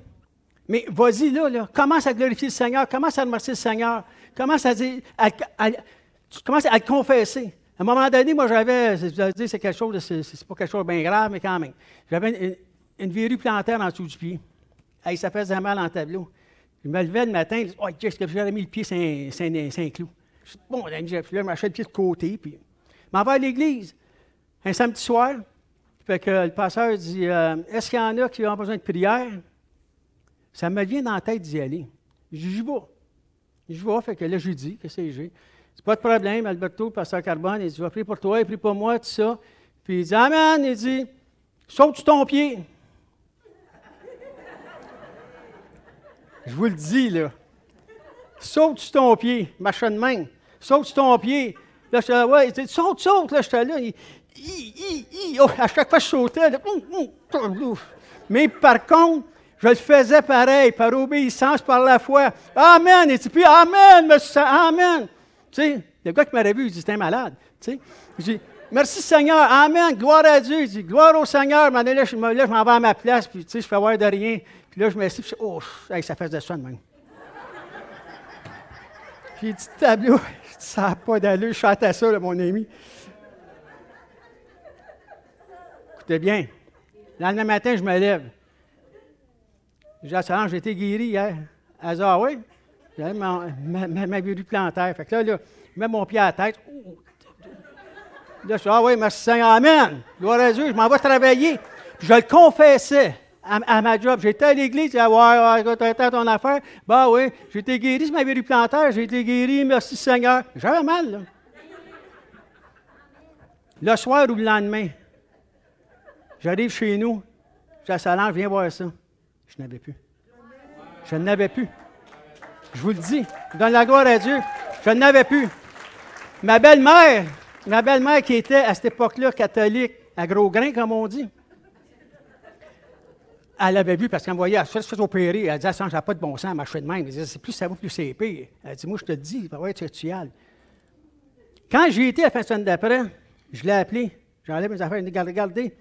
Mais vas-y, là, commence à glorifier le Seigneur, commence à remercier le Seigneur, commence à dire, tu commences à le confesser. À un moment donné, moi, c'est quelque chose, c'est pas quelque chose de bien grave, mais quand même. J'avais une verrue plantaire en dessous du pied. Hey, ça faisait mal en tableau. Je me levais le matin, je disais, oh, qu'est-ce que j'aurais mis le pied, c'est un clou. Je dis, bon, là, je m'achète le pied de côté, puis je m'en vais à l'église. Un samedi soir, fait que le pasteur dit, est-ce qu'il y en a qui ont besoin de prière? Ça me vient dans la tête d'y aller. Je dis, j'y vais. Je vais, fait que là, je lui dis, qu'est-ce que j'ai? C'est pas de problème, Alberto, le pasteur Carbone, il dit, je vais prier pour toi, il prie pour moi, tout ça. Puis il dit, amen, il dit, saute sur ton pied. Je vous le dis, là. Saute sur ton pied, machin de main. Saute sur ton pied. Là, je suis là, ouais, il dit, saute, là, j'étais là. Oh, à chaque fois, je sautais. Là. Mais par contre, je le faisais pareil, par obéissance, par la foi. Amen. Et puis, amen, monsieur, amen. Tu sais, le gars qui m'avait vu, il dit, c'était un malade. Tu sais, je dis, merci Seigneur, amen, gloire à Dieu. Il dit, gloire au Seigneur. Là, je m'en vais à ma place, puis tu sais, je fais voir de rien. Puis là, je m'assieds, puis oh, hey, ça fait de ça de même. J'ai dit, tableau, ça n'a pas d'allure, je chantais ça, là, mon ami. Écoutez bien, le lendemain matin, je me lève. Je dis à Solange, j'ai été guéri hier. Elle dit, ah oui? J'avais ma verrue plantaire. Fait que là, je mets mon pied à la tête. Là, je dis, ah oui, merci Seigneur, amen. Gloire à Dieu, je m'en vais travailler. Puis je le confessais à ma job. J'étais à l'église, je disais, ouais, t'as ton affaire. Bah oui, j'ai été guéri, c'est ma verrue plantaire, j'ai été guéri, merci Seigneur. J'avais mal, là. Le soir ou le lendemain, j'arrive chez nous, je dis à Solange, viens voir ça. Je n'avais plus. Je n'avais plus. Je vous le dis, je donne la gloire à Dieu, je n'avais plus. Ma belle-mère qui était à cette époque-là catholique, à gros grains, comme on dit, elle avait vu parce qu'elle me voyait, elle se fait opérer. Elle disait, ça n'a pas de bon sens, elle marchait de même. Elle disait, c'est plus ça va, plus c'est pire. Elle dit, moi, je te dis, il va voir, tu y ailles. Quand j'ai été la fin de semaine d'après, je l'ai appelé, j'enlève mes affaires, je dis, regardez,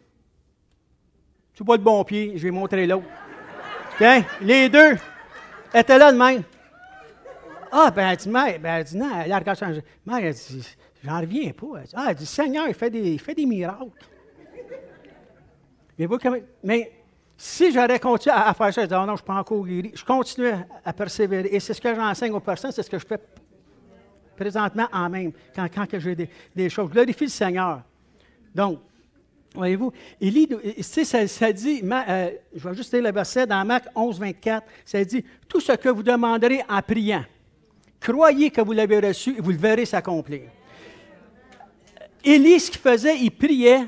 tu vois le bon pied, je vais montrer l'autre. Okay? Les deux étaient là de même. Ah, ben, elle dit, mère, elle dit, non, elle regarde ça. Mère, elle dit, j'en reviens pas. Elle dit, Seigneur, il fait des miracles. Mais si j'aurais continué à faire ça, je disais, oh non, je ne suis pas encore guéri. Je continuais à persévérer. Et c'est ce que j'enseigne aux personnes, c'est ce que je fais présentement en même, quand j'ai des choses. Glorifie le Seigneur. Donc, voyez-vous, ça dit, je vais juste lire le verset dans Marc 11, 24, ça dit, tout ce que vous demanderez en priant, croyez que vous l'avez reçu et vous le verrez s'accomplir. Élie, ce qu'il faisait, il priait,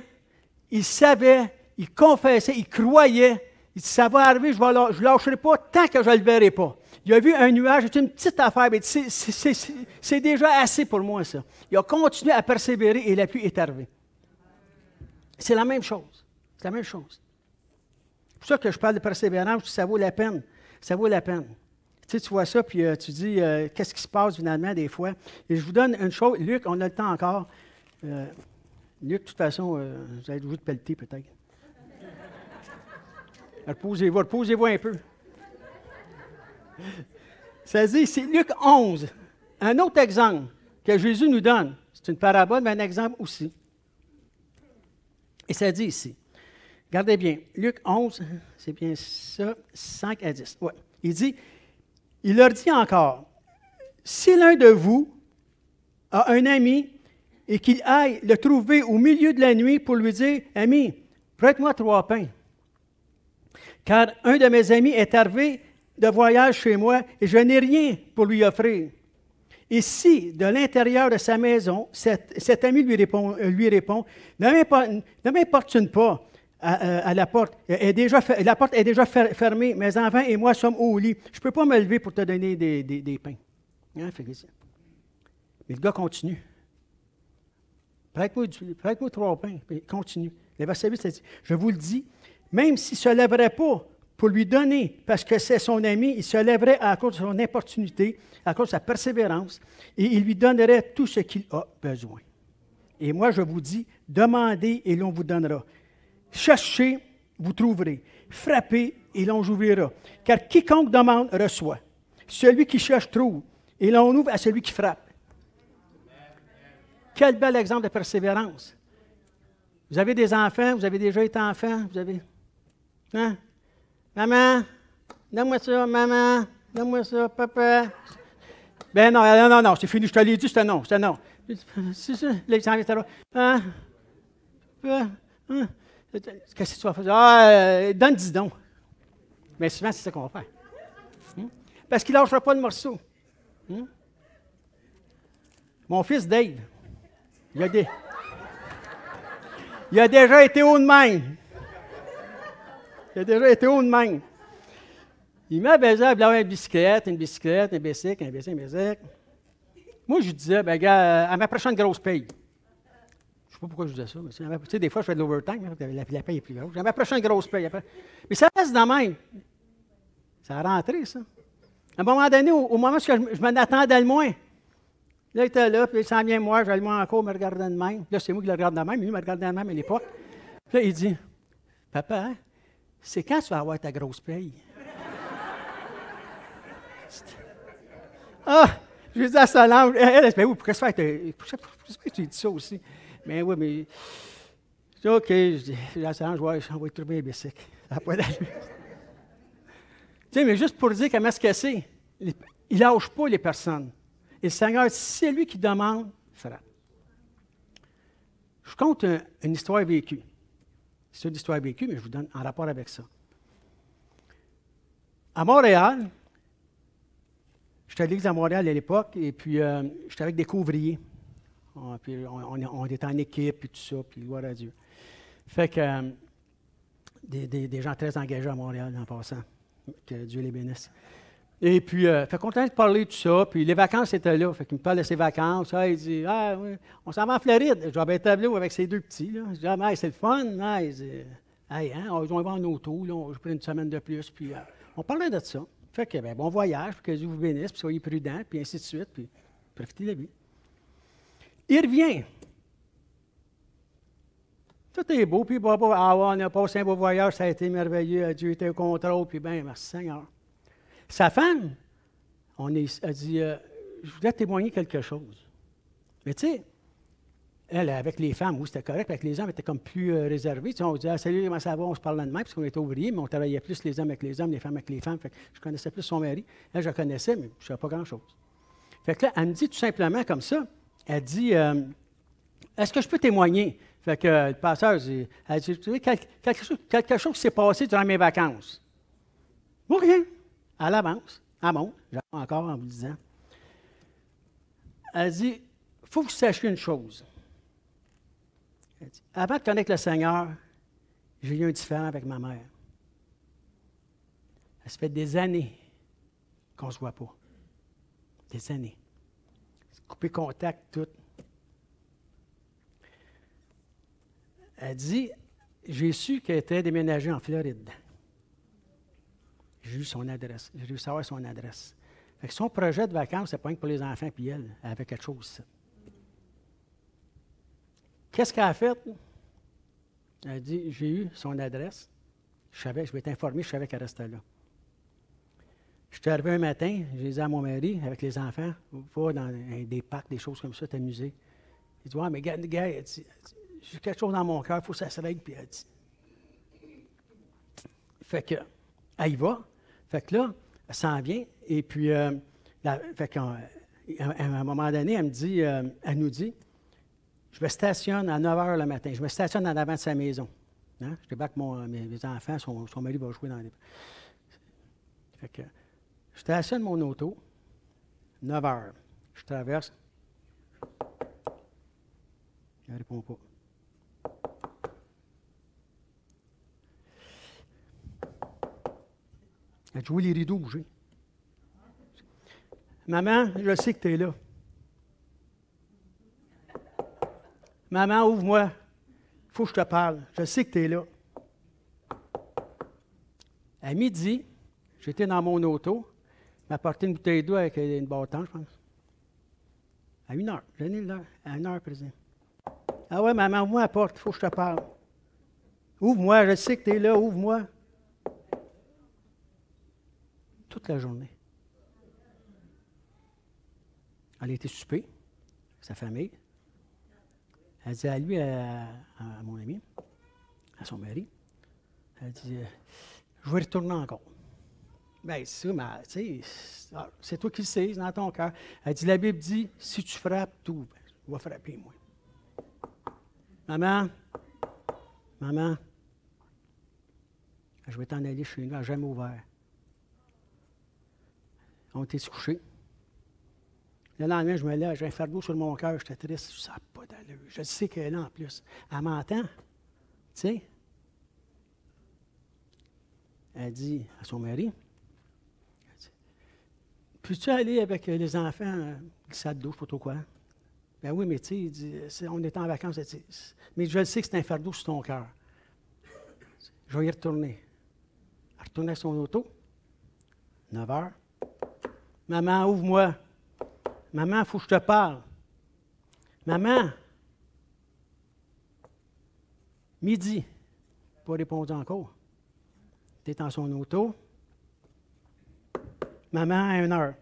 il savait, il confessait, il croyait. Il dit, ça va arriver, je ne lâcherai pas tant que je ne le verrai pas. Il a vu un nuage, c'est une petite affaire, mais c'est déjà assez pour moi, ça. Il a continué à persévérer et la pluie est arrivée. C'est la même chose. C'est la même chose. C'est pour ça que je parle de persévérance, ça vaut la peine. Ça vaut la peine. Tu sais, tu vois ça, puis tu dis, qu'est-ce qui se passe finalement des fois. Et je vous donne une chose, Luc, on a le temps encore. Luc, de toute façon, vous allez toujours te pelleter peut-être. Reposez-vous un peu. Ça dit, c'est Luc 11, un autre exemple que Jésus nous donne. C'est une parabole, mais un exemple aussi. Et ça dit ici, regardez bien, Luc 11, c'est bien ça, 5 à 10. Ouais. Il leur dit encore, si l'un de vous a un ami et qu'il aille le trouver au milieu de la nuit pour lui dire, « Ami, prête-moi 3 pains. Car un de mes amis est arrivé de voyage chez moi et je n'ai rien pour lui offrir. » Et si, de l'intérieur de sa maison, cet ami lui répond, ne m'importune pas à la porte. La porte est déjà fermée. Mes enfants et moi sommes au lit. Je ne peux pas me lever pour te donner des pains. Hein, mais le gars continue. Prête-moi 3 pains. Il continue. Le verset 8, ça dit, je vous le dis, même s'il ne se lèverait pas pour lui donner, parce que c'est son ami, il se lèverait à cause de son importunité, à cause de sa persévérance, et il lui donnerait tout ce qu'il a besoin. Et moi, je vous dis, demandez et l'on vous donnera. Cherchez, vous trouverez. Frappez et l'on vous ouvrira. Car quiconque demande, reçoit. Celui qui cherche, trouve. Et l'on ouvre à celui qui frappe. Quel bel exemple de persévérance. Vous avez des enfants, vous avez déjà été enfant, vous avez... Hein? Maman, donne-moi ça, maman, donne-moi ça, papa. Ben non, c'est fini, je te l'ai dit, c'était non. C'est ça, les enfants étaient là. Hein? Qu'est-ce que tu vas faire? Donne 10 dons. Mais souvent, c'est ça qu'on va faire. Parce qu'il ne lâchera pas le morceau. Mon fils Dave, il a déjà été haut de même. Il m'a besoin d'avoir une bicyclette, un bicycle. Moi, je disais, ben gars, à ma prochaine grosse paye. Je ne sais pas pourquoi je disais ça, mais tu sais, des fois, je fais de l'overtime, la paye est plus grosse. À ma prochaine grosse paye. Mais ça reste de même. Ça a rentré, ça. À un moment donné, au moment où je m'en attendais le moins, là, il était là, puis il s'en vient moi, j'allais encore me regarder de même. Là, c'est moi qui le regarde de même, lui me regardait de même à l'époque. Puis là, il dit, papa, hein, c'est quand tu vas avoir ta grosse paye? Je lui dis à Solange, elle, oui, pourquoi tu dis ça aussi? Mais oui, mais. Je dis, OK, je dis à Solange, on va y trouver un bicycle. Ça n'a pas d'allure. Tu sais, mais juste pour dire comment est-ce que c'est, il ne lâche pas les personnes. Et le Seigneur, c'est lui qui demande, frappe. Je compte une histoire vécue. C'est une histoire vécue, mais je vous donne en rapport avec ça. À Montréal, j'étais à l'église à Montréal à l'époque, et puis j'étais avec des couvriers. Puis on était en équipe, puis tout ça, puis gloire à Dieu. Fait que des gens très engagés à Montréal en passant. Que Dieu les bénisse. Et puis, fait qu'on était de parler de tout ça, puis les vacances étaient là. Fait qu'il me parle de ses vacances. Il dit, oui, on s'en va en Floride. Je vais à un tableau avec ces 2 petits. Là. Je dis, mais c'est le fun. On va en auto, là, je prends une semaine de plus. Puis, on parlait de ça. Fait que, bon voyage, puis que Dieu vous bénisse, puis soyez prudents, puis ainsi de suite, puis profitez de la vie. Il revient. Tout est beau, puis on a passé un beau voyage, ça a été merveilleux, Dieu était au contrôle, puis bien, merci Seigneur. Sa femme, a dit, je voudrais témoigner quelque chose. Mais tu sais, elle, avec les femmes, oui, c'était correct, avec les hommes, elle était comme plus réservée. Tu sais, on disait, salut, comment ça va, on se parlait de même, parce qu'on était ouvriers, mais on travaillait plus les hommes avec les hommes, les femmes avec les femmes. Fait que je connaissais plus son mari. Elle, je la connaissais, mais je ne savais pas grand-chose. Fait que là, elle me dit tout simplement comme ça, elle dit, est-ce que je peux témoigner? Fait que le pasteur, elle dit, tu sais, quelque chose qui s'est passé durant mes vacances. Ou rien. Elle avance. Elle monte. J'avance encore en vous disant. Elle dit, il faut que vous sachiez une chose. Elle dit, avant de connaître le Seigneur, j'ai eu un différend avec ma mère. Ça fait des années qu'on ne se voit pas. Des années. Couper contact, tout. Elle dit, j'ai su qu'elle était déménagée en Floride. J'ai eu son adresse. J'ai dû savoir son adresse. Fait que son projet de vacances, c'est pas rien que pour les enfants puis elle. Elle avait quelque chose, ça. Qu'est-ce qu'elle a fait? Elle a dit, j'ai eu son adresse. Je m'étais informé, je savais qu'elle restait là. Je suis arrivé un matin, j'ai dit à mon mari, avec les enfants, va dans des parcs, des choses comme ça, t'amuser. Il dit, ouais, mais gars, j'ai quelque chose dans mon cœur, il faut que ça se règle, puis elle dit. Fait que, elle y va. Fait que là, elle s'en vient, et puis, à un moment donné, elle nous dit, je me stationne à 9 h le matin, je me stationne en avant de sa maison. Hein? Je débarque mes enfants, son mari va jouer dans les... Fait que, je stationne mon auto, 9 h. Je traverse. Elle ne répond pas. Elle dit, oui, les rideaux bougés. Maman, je sais que tu es là. Maman, ouvre-moi. Il faut que je te parle. Je sais que tu es là. À midi, j'étais dans mon auto. Elle m'a apporté une bouteille d'eau avec une bâton, je pense. À 1 h. J'ai donné l'heure. À 1 h, président. Ah ouais, maman, ouvre-moi la porte. Il faut que je te parle. Ouvre-moi. Je sais que tu es là. Ouvre-moi. Toute la journée. Elle a été souper, avec sa famille. Elle dit à lui, à mon ami, à son mari, elle dit, je vais retourner encore. Bien, c'est ça, mais tu sais, c'est toi qui le sais, c'est dans ton cœur. Elle dit, la Bible dit, si tu frappes, tout, je vais frapper, moi. Maman, je vais t'en aller chez nous, elle n'a jamais ouvert. On était couchés. Le lendemain, je me lève, j'ai un fardeau sur mon cœur, j'étais triste, ça n'a pas d'allure. Je sais qu'elle est là en plus. Elle m'entend, tu sais. Elle dit à son mari, peux-tu aller avec les enfants, glissade d'eau, je ne sais pas trop quoi? Ben oui, mais tu sais, on est en vacances, mais je sais que c'est un fardeau sur ton cœur. Je vais y retourner. Elle retourne à son auto, 9 h. Maman, ouvre-moi. Maman, il faut que je te parle. Maman. Midi. Pas répondu encore. Tu es dans son auto. Maman, à 1 h.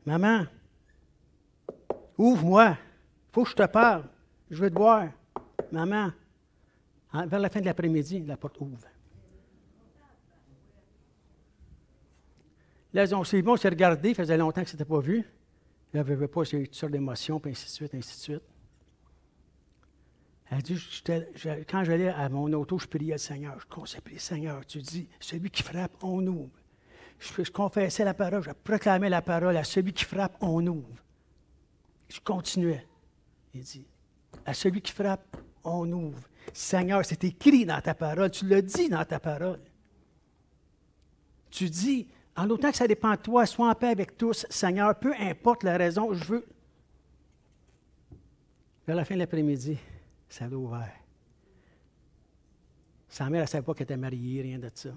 Maman. Ouvre-moi. Il faut que je te parle. Je veux te voir. Maman. Vers la fin de l'après-midi, la porte ouvre. Là, on s'est regardé, il faisait longtemps que ce n'était pas vu. Là, elle ne veut pas, il y a eu toutes sortes d'émotions, puis ainsi de suite, ainsi de suite. Elle dit, quand j'allais à mon auto, je priais le Seigneur. Je consacrais le Seigneur. Tu dis, celui qui frappe, on ouvre. Je confessais la parole, je proclamais la parole. À celui qui frappe, on ouvre. Je continuais. Il dit, à celui qui frappe, on ouvre. Seigneur, c'est écrit dans ta parole. Tu l'as dit dans ta parole. Tu dis, en autant que ça dépend de toi, sois en paix avec tous, Seigneur, peu importe la raison, je veux. Vers la fin de l'après-midi, ça l'a ouvert. Sa mère, elle ne savait pas qu'elle était mariée, rien de ça.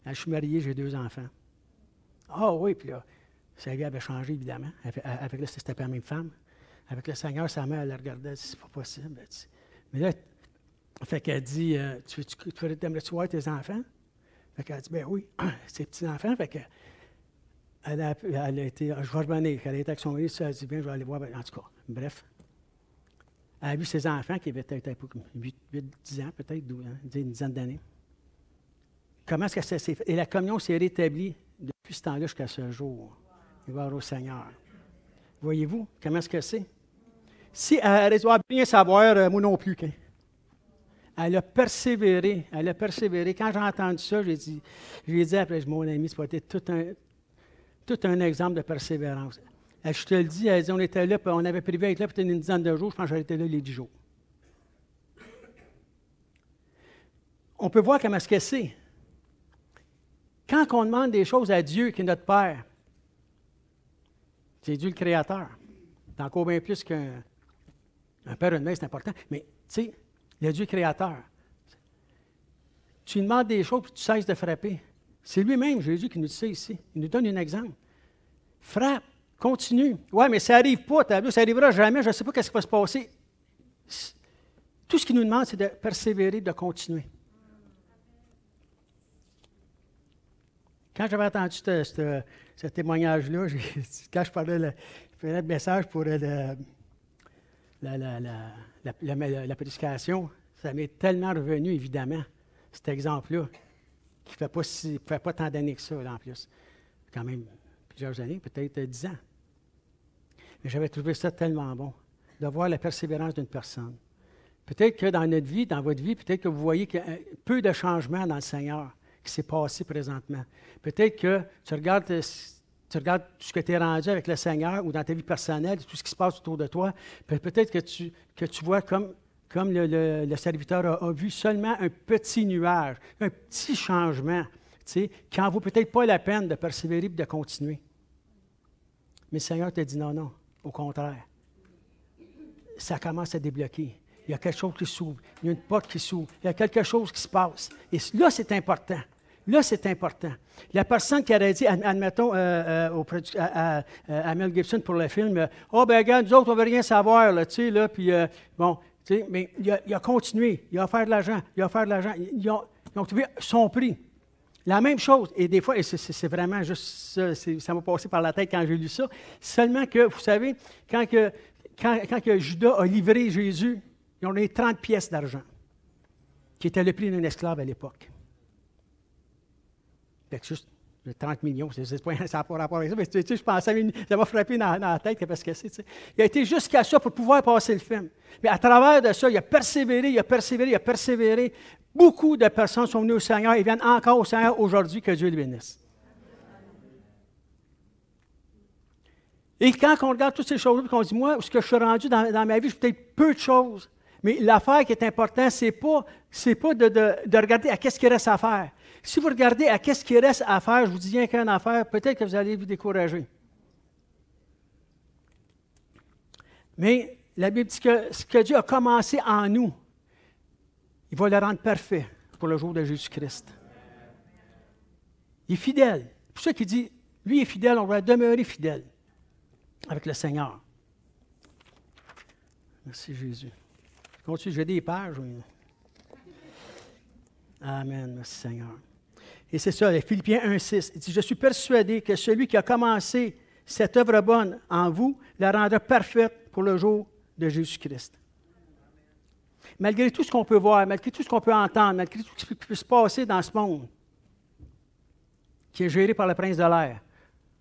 Je suis marié, j'ai 2 enfants. Ah oui, puis là, sa vie avait changé, évidemment. Avec là, c'était pas la même femme. Avec le Seigneur, sa mère, elle la regardait, elle dit, c'est pas possible. Mais là, fait qu'elle dit, aimerais-tu voir tes enfants? Fait qu'elle a dit, ben oui, ses petits-enfants. Fait qu'elle a été, je vais revenir. Elle a été avec son mari, elle a dit, bien, je vais aller voir. En tout cas, bref. Elle a vu ses enfants qui avaient peut-être 8-10 ans, peut-être 12 ans, une dizaine d'années. Comment est-ce que ça s'est fait? Et la communion s'est rétablie depuis ce temps-là jusqu'à ce jour. Gloire au Seigneur. Voyez-vous, comment est-ce que c'est? Si elle doit bien savoir, moi non plus, elle a persévéré. Elle a persévéré. Quand j'ai entendu ça, j'ai dit après, mon ami, c'est peut-être tout un exemple de persévérance. Je te le dis, elle dit, on était là, on avait prévu être là peut-être une dizaine de jours, je pense que j'étais là les 10 jours. On peut voir comment est-ce que c'est. Quand on demande des choses à Dieu, qui est notre Père, c'est Dieu le Créateur. C'est encore bien plus qu'un père et une mère, c'est important. Mais, tu sais, il y a Dieu créateur. Tu lui demandes des choses, puis tu cesses de frapper. C'est lui-même, Jésus, qui nous dit ça ici. Il nous donne un exemple. Frappe, continue. Oui, mais ça n'arrive pas, ça n'arrivera jamais, je ne sais pas ce qui va se passer. Tout ce qu'il nous demande, c'est de persévérer, de continuer. Quand j'avais entendu ce témoignage-là, quand je faisais le message pour la prédication, ça m'est tellement revenu, évidemment, cet exemple-là, qui ne fait pas tant d'années que ça, là, en plus. Quand même plusieurs années, peut-être 10 ans. Mais j'avais trouvé ça tellement bon, de voir la persévérance d'une personne. Peut-être que dans notre vie, dans votre vie, peut-être que vous voyez qu'il y a peu de changements dans le Seigneur qui s'est passé présentement. Peut-être que tu regardes tout ce que tu es rendu avec le Seigneur ou dans ta vie personnelle, tout ce qui se passe autour de toi. Peut-être que tu vois comme le serviteur a vu seulement un petit nuage, un petit changement, qui n'en vaut peut-être pas la peine de persévérer et de continuer. Mais le Seigneur t'a dit non, au contraire. Ça commence à débloquer. Il y a quelque chose qui s'ouvre. Il y a une porte qui s'ouvre. Il y a quelque chose qui se passe. Et là, c'est important. Là, c'est important. La personne qui aurait dit, admettons, à Mel Gibson pour le film, « Oh, ben regarde, nous autres, on ne veut rien savoir, là, tu sais, là, puis bon, tu sais, mais il a continué. Il a offert de l'argent. Ils ont trouvé son prix. La même chose, et des fois, et c'est vraiment juste ça m'a passé par la tête quand j'ai lu ça, seulement que, vous savez, quand Judas a livré Jésus, ils ont donné 30 pièces d'argent, qui était le prix d'un esclave à l'époque. Fait que juste 30 millions, ça n'a pas rapport avec ça, mais tu sais, je pensais, ça m'a frappé dans la tête, parce que c'est. Il a été jusqu'à ça pour pouvoir passer le film. Mais à travers de ça, il a persévéré. Beaucoup de personnes sont venues au Seigneur et viennent encore au Seigneur aujourd'hui, que Dieu le bénisse. Et quand on regarde toutes ces choses-là, on dit, moi, ce que je suis rendu dans ma vie, je peut-être peu de choses. Mais l'affaire qui est importante, ce n'est pas de regarder à qu'est-ce qu'il reste à faire. Si vous regardez à qu'est-ce qu'il reste à faire, je vous dis rien qu'une affaire, peut-être que vous allez vous décourager. Mais la Bible dit que ce que Dieu a commencé en nous, il va le rendre parfait pour le jour de Jésus-Christ. Il est fidèle. C'est pour ça qu'il dit, lui est fidèle, on va demeurer fidèle avec le Seigneur. Merci Jésus. Je continue, j'ai des pages. Oui. Amen, merci Seigneur. Et c'est ça, Philippiens 1,6. Il dit, je suis persuadé que celui qui a commencé cette œuvre bonne en vous la rendra parfaite pour le jour de Jésus-Christ. Malgré tout ce qu'on peut voir, malgré tout ce qu'on peut entendre, malgré tout ce qui peut se passer dans ce monde, qui est géré par le prince de l'air,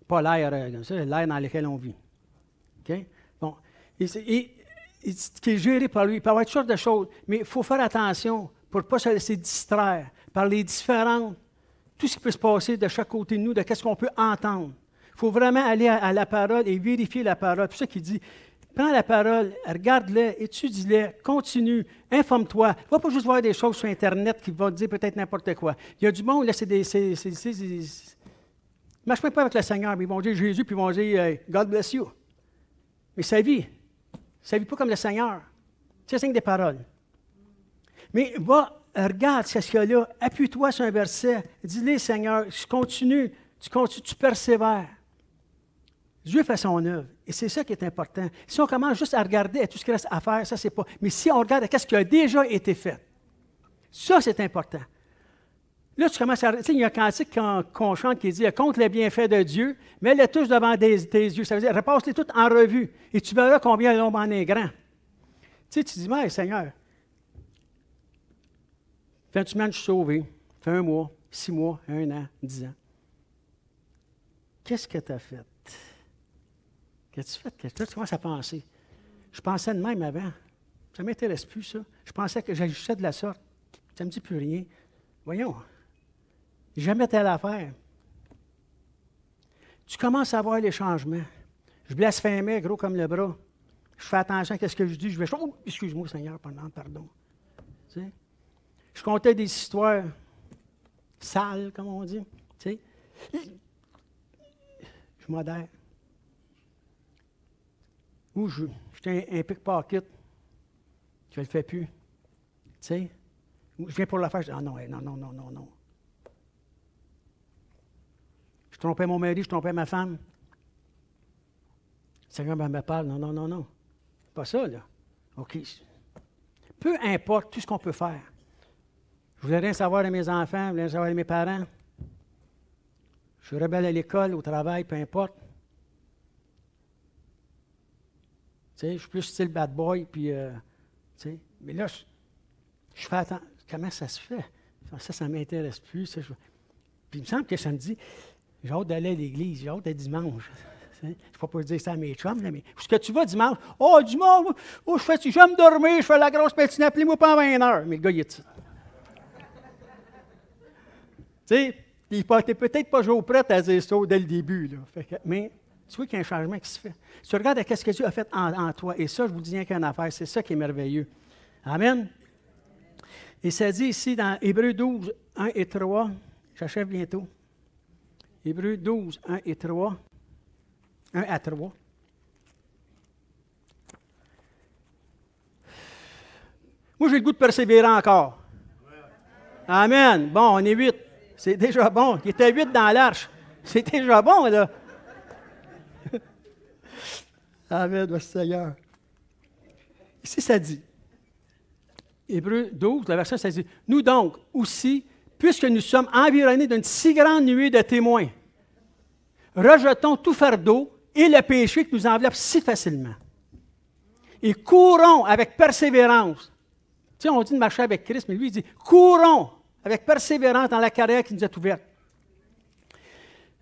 pas l'air dans lequel on vit. Okay? Bon. Qui est géré par lui, il peut y avoir toutes sortes de choses, mais il faut faire attention pour ne pas se laisser distraire par les différentes, tout ce qui peut se passer de chaque côté de nous, de ce qu'on peut entendre. Il faut vraiment aller à la parole et vérifier la parole. C'est pour ça qu'il dit, prends la parole, regarde-la, étudie-la, continue, informe-toi. Ne va pas juste voir des choses sur Internet qui vont te dire peut-être n'importe quoi. Il y a du monde, là, ils ne marchent pas avec le Seigneur, mais ils vont dire Jésus, puis ils vont dire God bless you. Mais sa vie pas comme le Seigneur. C'est le signe des paroles. Mais regarde ce qu'il y a là, appuie-toi sur un verset, dis-le Seigneur, tu continues, tu persévères. Dieu fait son œuvre. Et c'est ça qui est important. Si on commence juste à regarder à tout ce qu'il reste à faire, ça, c'est pas. Mais si on regarde à ce qui a déjà été fait, ça, c'est important. Là, tu commences à. Tu sais, il y a un cantique qu'on chante qui dit contre les bienfaits de Dieu, mets-les tous devant tes yeux. Ça veut dire repasse-les tous en revue et tu verras combien l'ombre en est grand. Tu sais, tu dis, mais Seigneur, fait une semaine, je suis sauvé. Fait 1 mois, 6 mois, 1 an, 10 ans. Qu'est-ce que tu as fait? Qu'as-tu fait? Là, tu commences à penser. Je pensais de même avant. Ça ne m'intéresse plus, ça. Je pensais que j'agissais de la sorte. Ça ne me dit plus rien. Voyons. Jamais telle affaire. Tu commences à voir les changements. Je blasphémais, gros comme le bras. Je fais attention à ce que je dis. Je vais, oh, excuse-moi, Seigneur, pardon. Tu sais? Je comptais des histoires sales, comme on dit. Tu sais? Je modère. Ou j'étais un pickpocket. Je ne le fais plus. Tu sais? Je viens pour la faire. Je dis, non. Je trompais mon mari, je trompais ma femme. Le Seigneur me parle, non. Pas ça, là. OK. Peu importe tout ce qu'on peut faire. Je voulais rien savoir de mes enfants, je voulais rien savoir de mes parents. Je suis rebelle à l'école, au travail, peu importe. Tu sais, je suis plus style bad boy, puis, tu sais, mais là, je fais attention. Comment ça se fait? Ça ne m'intéresse plus. Ça, Puis il me semble que samedi, j'ai hâte d'aller à l'église, j'ai hâte d'être dimanche. Je ne peux pas dire ça à mes chums, là, mais est-ce que tu vas dimanche? Oh, dimanche, oh, j'aime dormir, je fais la grosse pétine, appelez-moi pas en 20 heures. Mais le gars, il est tu sais, il n'était peut-être pas joué prêt à dire ça dès le début. Là. Mais tu vois qu'il y a un changement qui se fait. Si tu regardes ce que Dieu a fait en toi, et ça, je vous dis rien qu'une affaire, c'est ça qui est merveilleux. Amen. Et ça dit ici dans Hébreux 12, 1 et 3, j'achève bientôt. Hébreux 12, 1 et 3. 1 à 3. Moi, j'ai le goût de persévérer encore. Amen. Bon, on est 8. C'est déjà bon. Il était 8 dans l'arche. C'est déjà bon, là. Amen, merci Seigneur. Ici, ça dit, Hébreux 12, la version, ça dit, « Nous donc, aussi, puisque nous sommes environnés d'une si grande nuée de témoins, rejetons tout fardeau et le péché qui nous enveloppe si facilement. Et courons avec persévérance. » Tu sais, on dit de marcher avec Christ, mais lui, il dit, « Courons avec persévérance dans la carrière qui nous est ouverte. »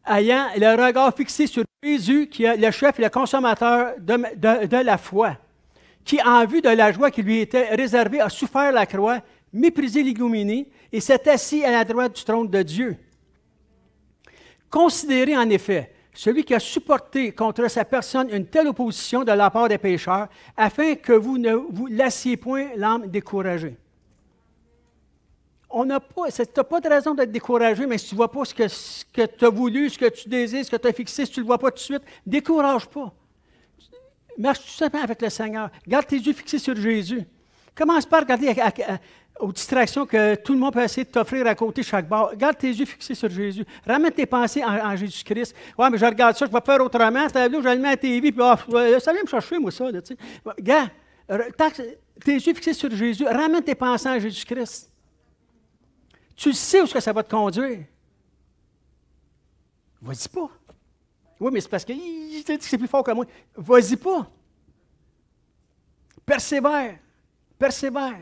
Ayant le regard fixé sur Jésus, qui est le chef et le consommateur de la foi, qui, en vue de la joie qui lui était réservée, a souffert la croix, méprisé l'ignominie et s'est assis à la droite du trône de Dieu. Considérez en effet celui qui a supporté contre sa personne une telle opposition de la part des pécheurs, afin que vous ne vous lassiez point l'âme découragée. Tu n'as pas de raison d'être découragé, mais si tu ne vois pas ce que tu as voulu, ce que tu désires, ce que tu as fixé, si tu ne le vois pas tout de suite, décourage pas. Marche tout simplement avec le Seigneur. Garde tes yeux fixés sur Jésus. Commence pas à regarder aux distractions que tout le monde peut essayer de t'offrir à côté de chaque bord. Garde tes yeux fixés sur Jésus. Ramène tes pensées en Jésus-Christ. Ouais, mais je regarde ça, je vais faire autrement. Là, je le mets à la TV, puis ça vient me chercher, moi, ça. Là, tu sais. Garde, tes yeux fixés sur Jésus. Ramène tes pensées en Jésus-Christ. Tu sais où est-ce que ça va te conduire. Vas-y pas. Oui, mais c'est parce que c'est plus fort que moi. Vas-y pas. Persévère. Persévère.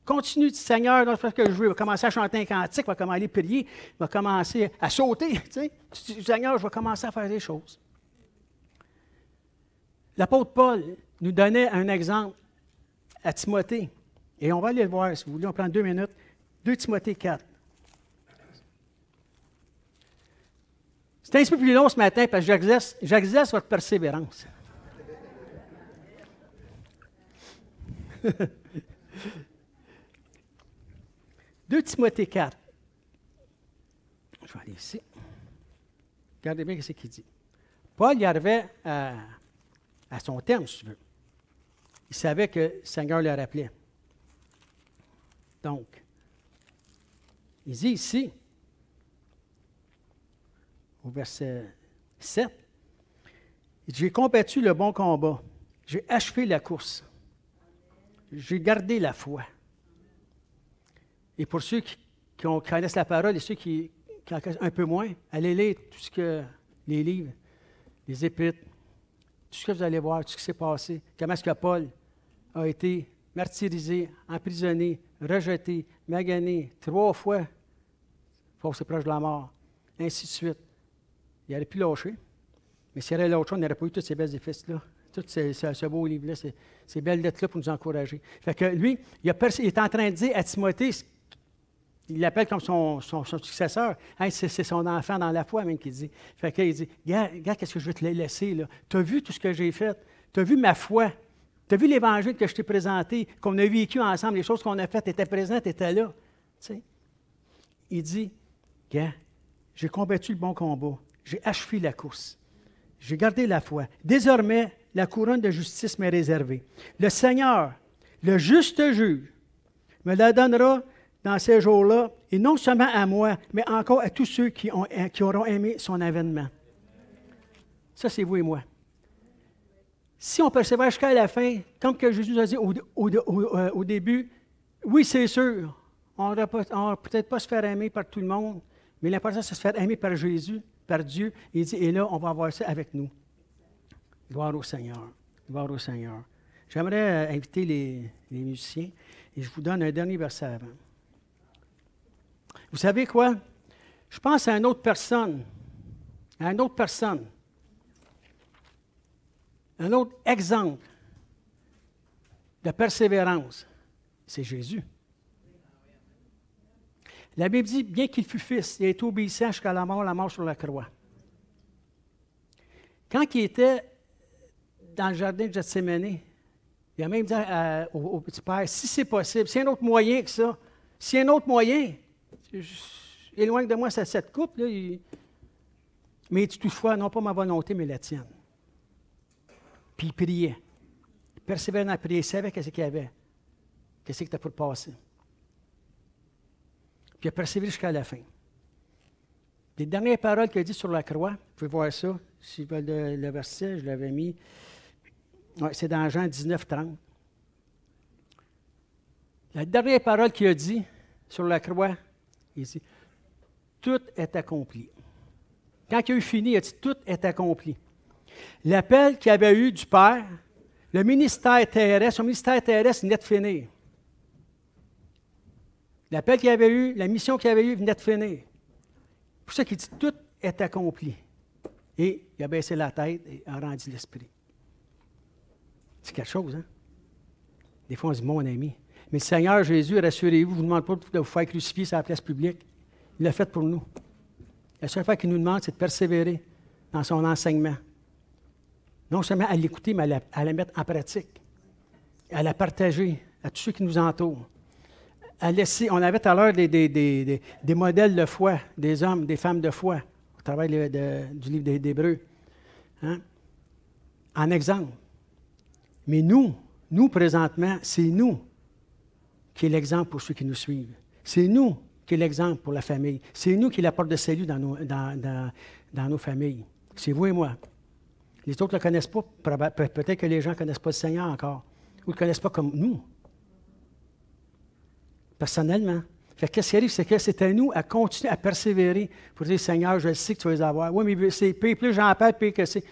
Continue, Seigneur, dans ce que je veux. Il va commencer à chanter un cantique, il va commencer à prier, il va commencer à sauter. Tu sais. Seigneur, je vais commencer à faire des choses. L'apôtre Paul nous donnait un exemple à Timothée. Et on va aller le voir, si vous voulez, on prend 2 minutes. 2 Timothée 4. C'est un petit peu plus long ce matin parce que j'exerce votre persévérance. Deux Timothée 4. Je vais aller ici. Regardez bien ce qu'il dit. Paul y arrivait à son terme, si tu veux. Il savait que le Seigneur le rappelait. Donc, il dit ici, au verset 7, « J'ai combattu le bon combat, j'ai achevé la course, j'ai gardé la foi. » Et pour ceux qui connaissent la parole et ceux qui en connaissent un peu moins, allez lire tout ce que les livres, les épîtres, tout ce que vous allez voir, tout ce qui s'est passé, comment est-ce que Paul a été martyrisé, emprisonné, rejeté, magané 3 fois, c'est proche de la mort, ainsi de suite. Il aurait pu lâcher, mais s'il aurait lâché, on n'aurait pas eu toutes ces belles effices-là, tout ce beau livre-là, ces belles lettres-là pour nous encourager. Fait que lui, il est en train de dire à Timothée, il l'appelle comme son successeur, hey, c'est son enfant dans la foi même qu'il dit. Fait qu'il dit, regarde qu'est-ce que je veux te laisser, là. Tu as vu tout ce que j'ai fait, tu as vu ma foi, tu as vu l'Évangile que je t'ai présenté, qu'on a vécu ensemble, les choses qu'on a faites, tu étais présent, tu étais là. Tu sais. Il dit, regarde, j'ai combattu le bon combat, j'ai achevé la course, j'ai gardé la foi. Désormais, la couronne de justice m'est réservée. Le Seigneur, le juste juge, me la donnera dans ces jours-là, et non seulement à moi, mais encore à tous ceux qui auront aimé son avènement. Ça, c'est vous et moi. Si on persévère jusqu'à la fin, comme que Jésus a dit au début, oui, c'est sûr, on ne va peut-être pas se faire aimer par tout le monde, mais l'important, c'est de se faire aimer par Jésus. par Dieu. Il dit, et là, on va avoir ça avec nous. Gloire au Seigneur. Gloire au Seigneur. J'aimerais inviter les musiciens et je vous donne un dernier verset avant. Vous savez quoi? Je pense à une autre personne. À une autre personne. Un autre exemple de persévérance. C'est Jésus. La Bible dit, bien qu'il fût fils, il a été obéissant jusqu'à la mort sur la croix. Quand il était dans le jardin de Gethsémani, il a même dit au petit père, si c'est possible, s'il y a un autre moyen que ça, s'il y a un autre moyen, éloigne de moi cette coupe, là, mais toutefois, non pas ma volonté, mais la tienne. Puis il priait. Il persévérait dans la prière, il savait qu'est-ce qu'il y avait, qu'est-ce qu'il était pour passer. Puis il a persévéré jusqu'à la fin. Les dernières paroles qu'il a dit sur la croix, vous pouvez voir ça, si vous voulez le verset, je l'avais mis. Ouais, c'est dans Jean 19, 30. La dernière parole qu'il a dit sur la croix, il dit, tout est accompli. Quand il a eu fini, il a dit, tout est accompli. L'appel qu'il avait eu du Père, le ministère terrestre, son ministère terrestre venait de finir. L'appel qu'il avait eu, la mission qu'il avait eue venait de finir. C'est pour ça qu'il dit, tout est accompli. Et il a baissé la tête et a rendu l'esprit. C'est quelque chose, hein? Des fois, on se dit, mon ami. Mais le Seigneur Jésus, rassurez-vous, je ne vous demande pas de vous faire crucifier sur la place publique. Il l'a fait pour nous. La seule chose qu'il nous demande, c'est de persévérer dans son enseignement. Non seulement à l'écouter, mais à la mettre en pratique. À la partager à tous ceux qui nous entourent. À laisser, on avait tout à l'heure des modèles de foi, des hommes, des femmes de foi, au travers du livre d'Hébreux. Hein? En exemple. Mais nous, présentement, c'est nous qui est l'exemple pour ceux qui nous suivent. C'est nous qui est l'exemple pour la famille. C'est nous qui est la porte de salut dans nos familles. C'est vous et moi. Les autres ne le connaissent pas. Peut-être que les gens ne connaissent pas le Seigneur encore. Ou ne le connaissent pas comme nous. Personnellement. Fait que, qu'est-ce qui arrive, c'est que c'est à nous à continuer à persévérer pour dire, Seigneur, je sais que tu vas les avoir. Oui, mais c'est plus j'en parle, plus que c'est.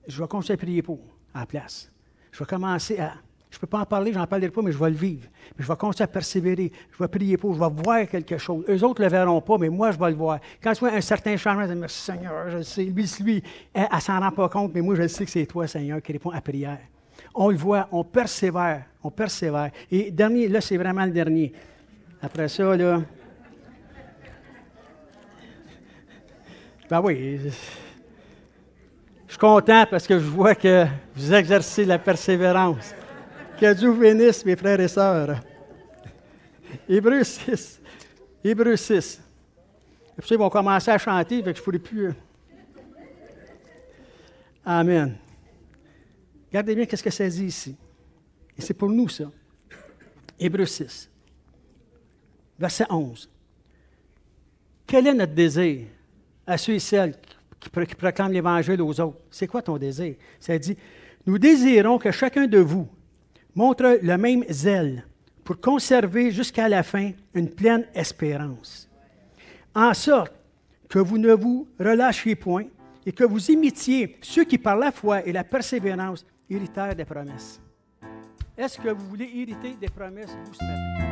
Je vais continuer à prier pour, à la place. Je vais commencer à. Je ne peux pas en parler, j'en parlerai pas, mais je vais le vivre. Mais je vais continuer à persévérer. Je vais prier pour, je vais voir quelque chose. Eux autres ne le verront pas, mais moi, je vais le voir. Quand tu vois un certain changement, je vais dire, merci Seigneur, je le sais. Lui, elle ne s'en rend pas compte, mais moi, je sais que c'est toi, Seigneur, qui réponds à la prière. On le voit, on persévère. Et dernier, là, c'est vraiment le dernier. Après ça, là. Ben oui. Je suis content parce que je vois que vous exercez la persévérance. Que Dieu vous bénisse, mes frères et sœurs. Hébreux 6. Hébreux 6. Ils vont commencer à chanter, fait que je ne pourrai plus. Amen. Regardez bien ce que ça dit ici. Et c'est pour nous, ça. Hébreux 6. Verset 11. Quel est notre désir à ceux et celles qui proclament l'Évangile aux autres? C'est quoi ton désir? Ça dit, nous désirons que chacun de vous montre le même zèle pour conserver jusqu'à la fin une pleine espérance, en sorte que vous ne vous relâchiez point et que vous imitiez ceux qui, par la foi et la persévérance, héritèrent des promesses. Est-ce que vous voulez hériter des promesses, vous, ce matin?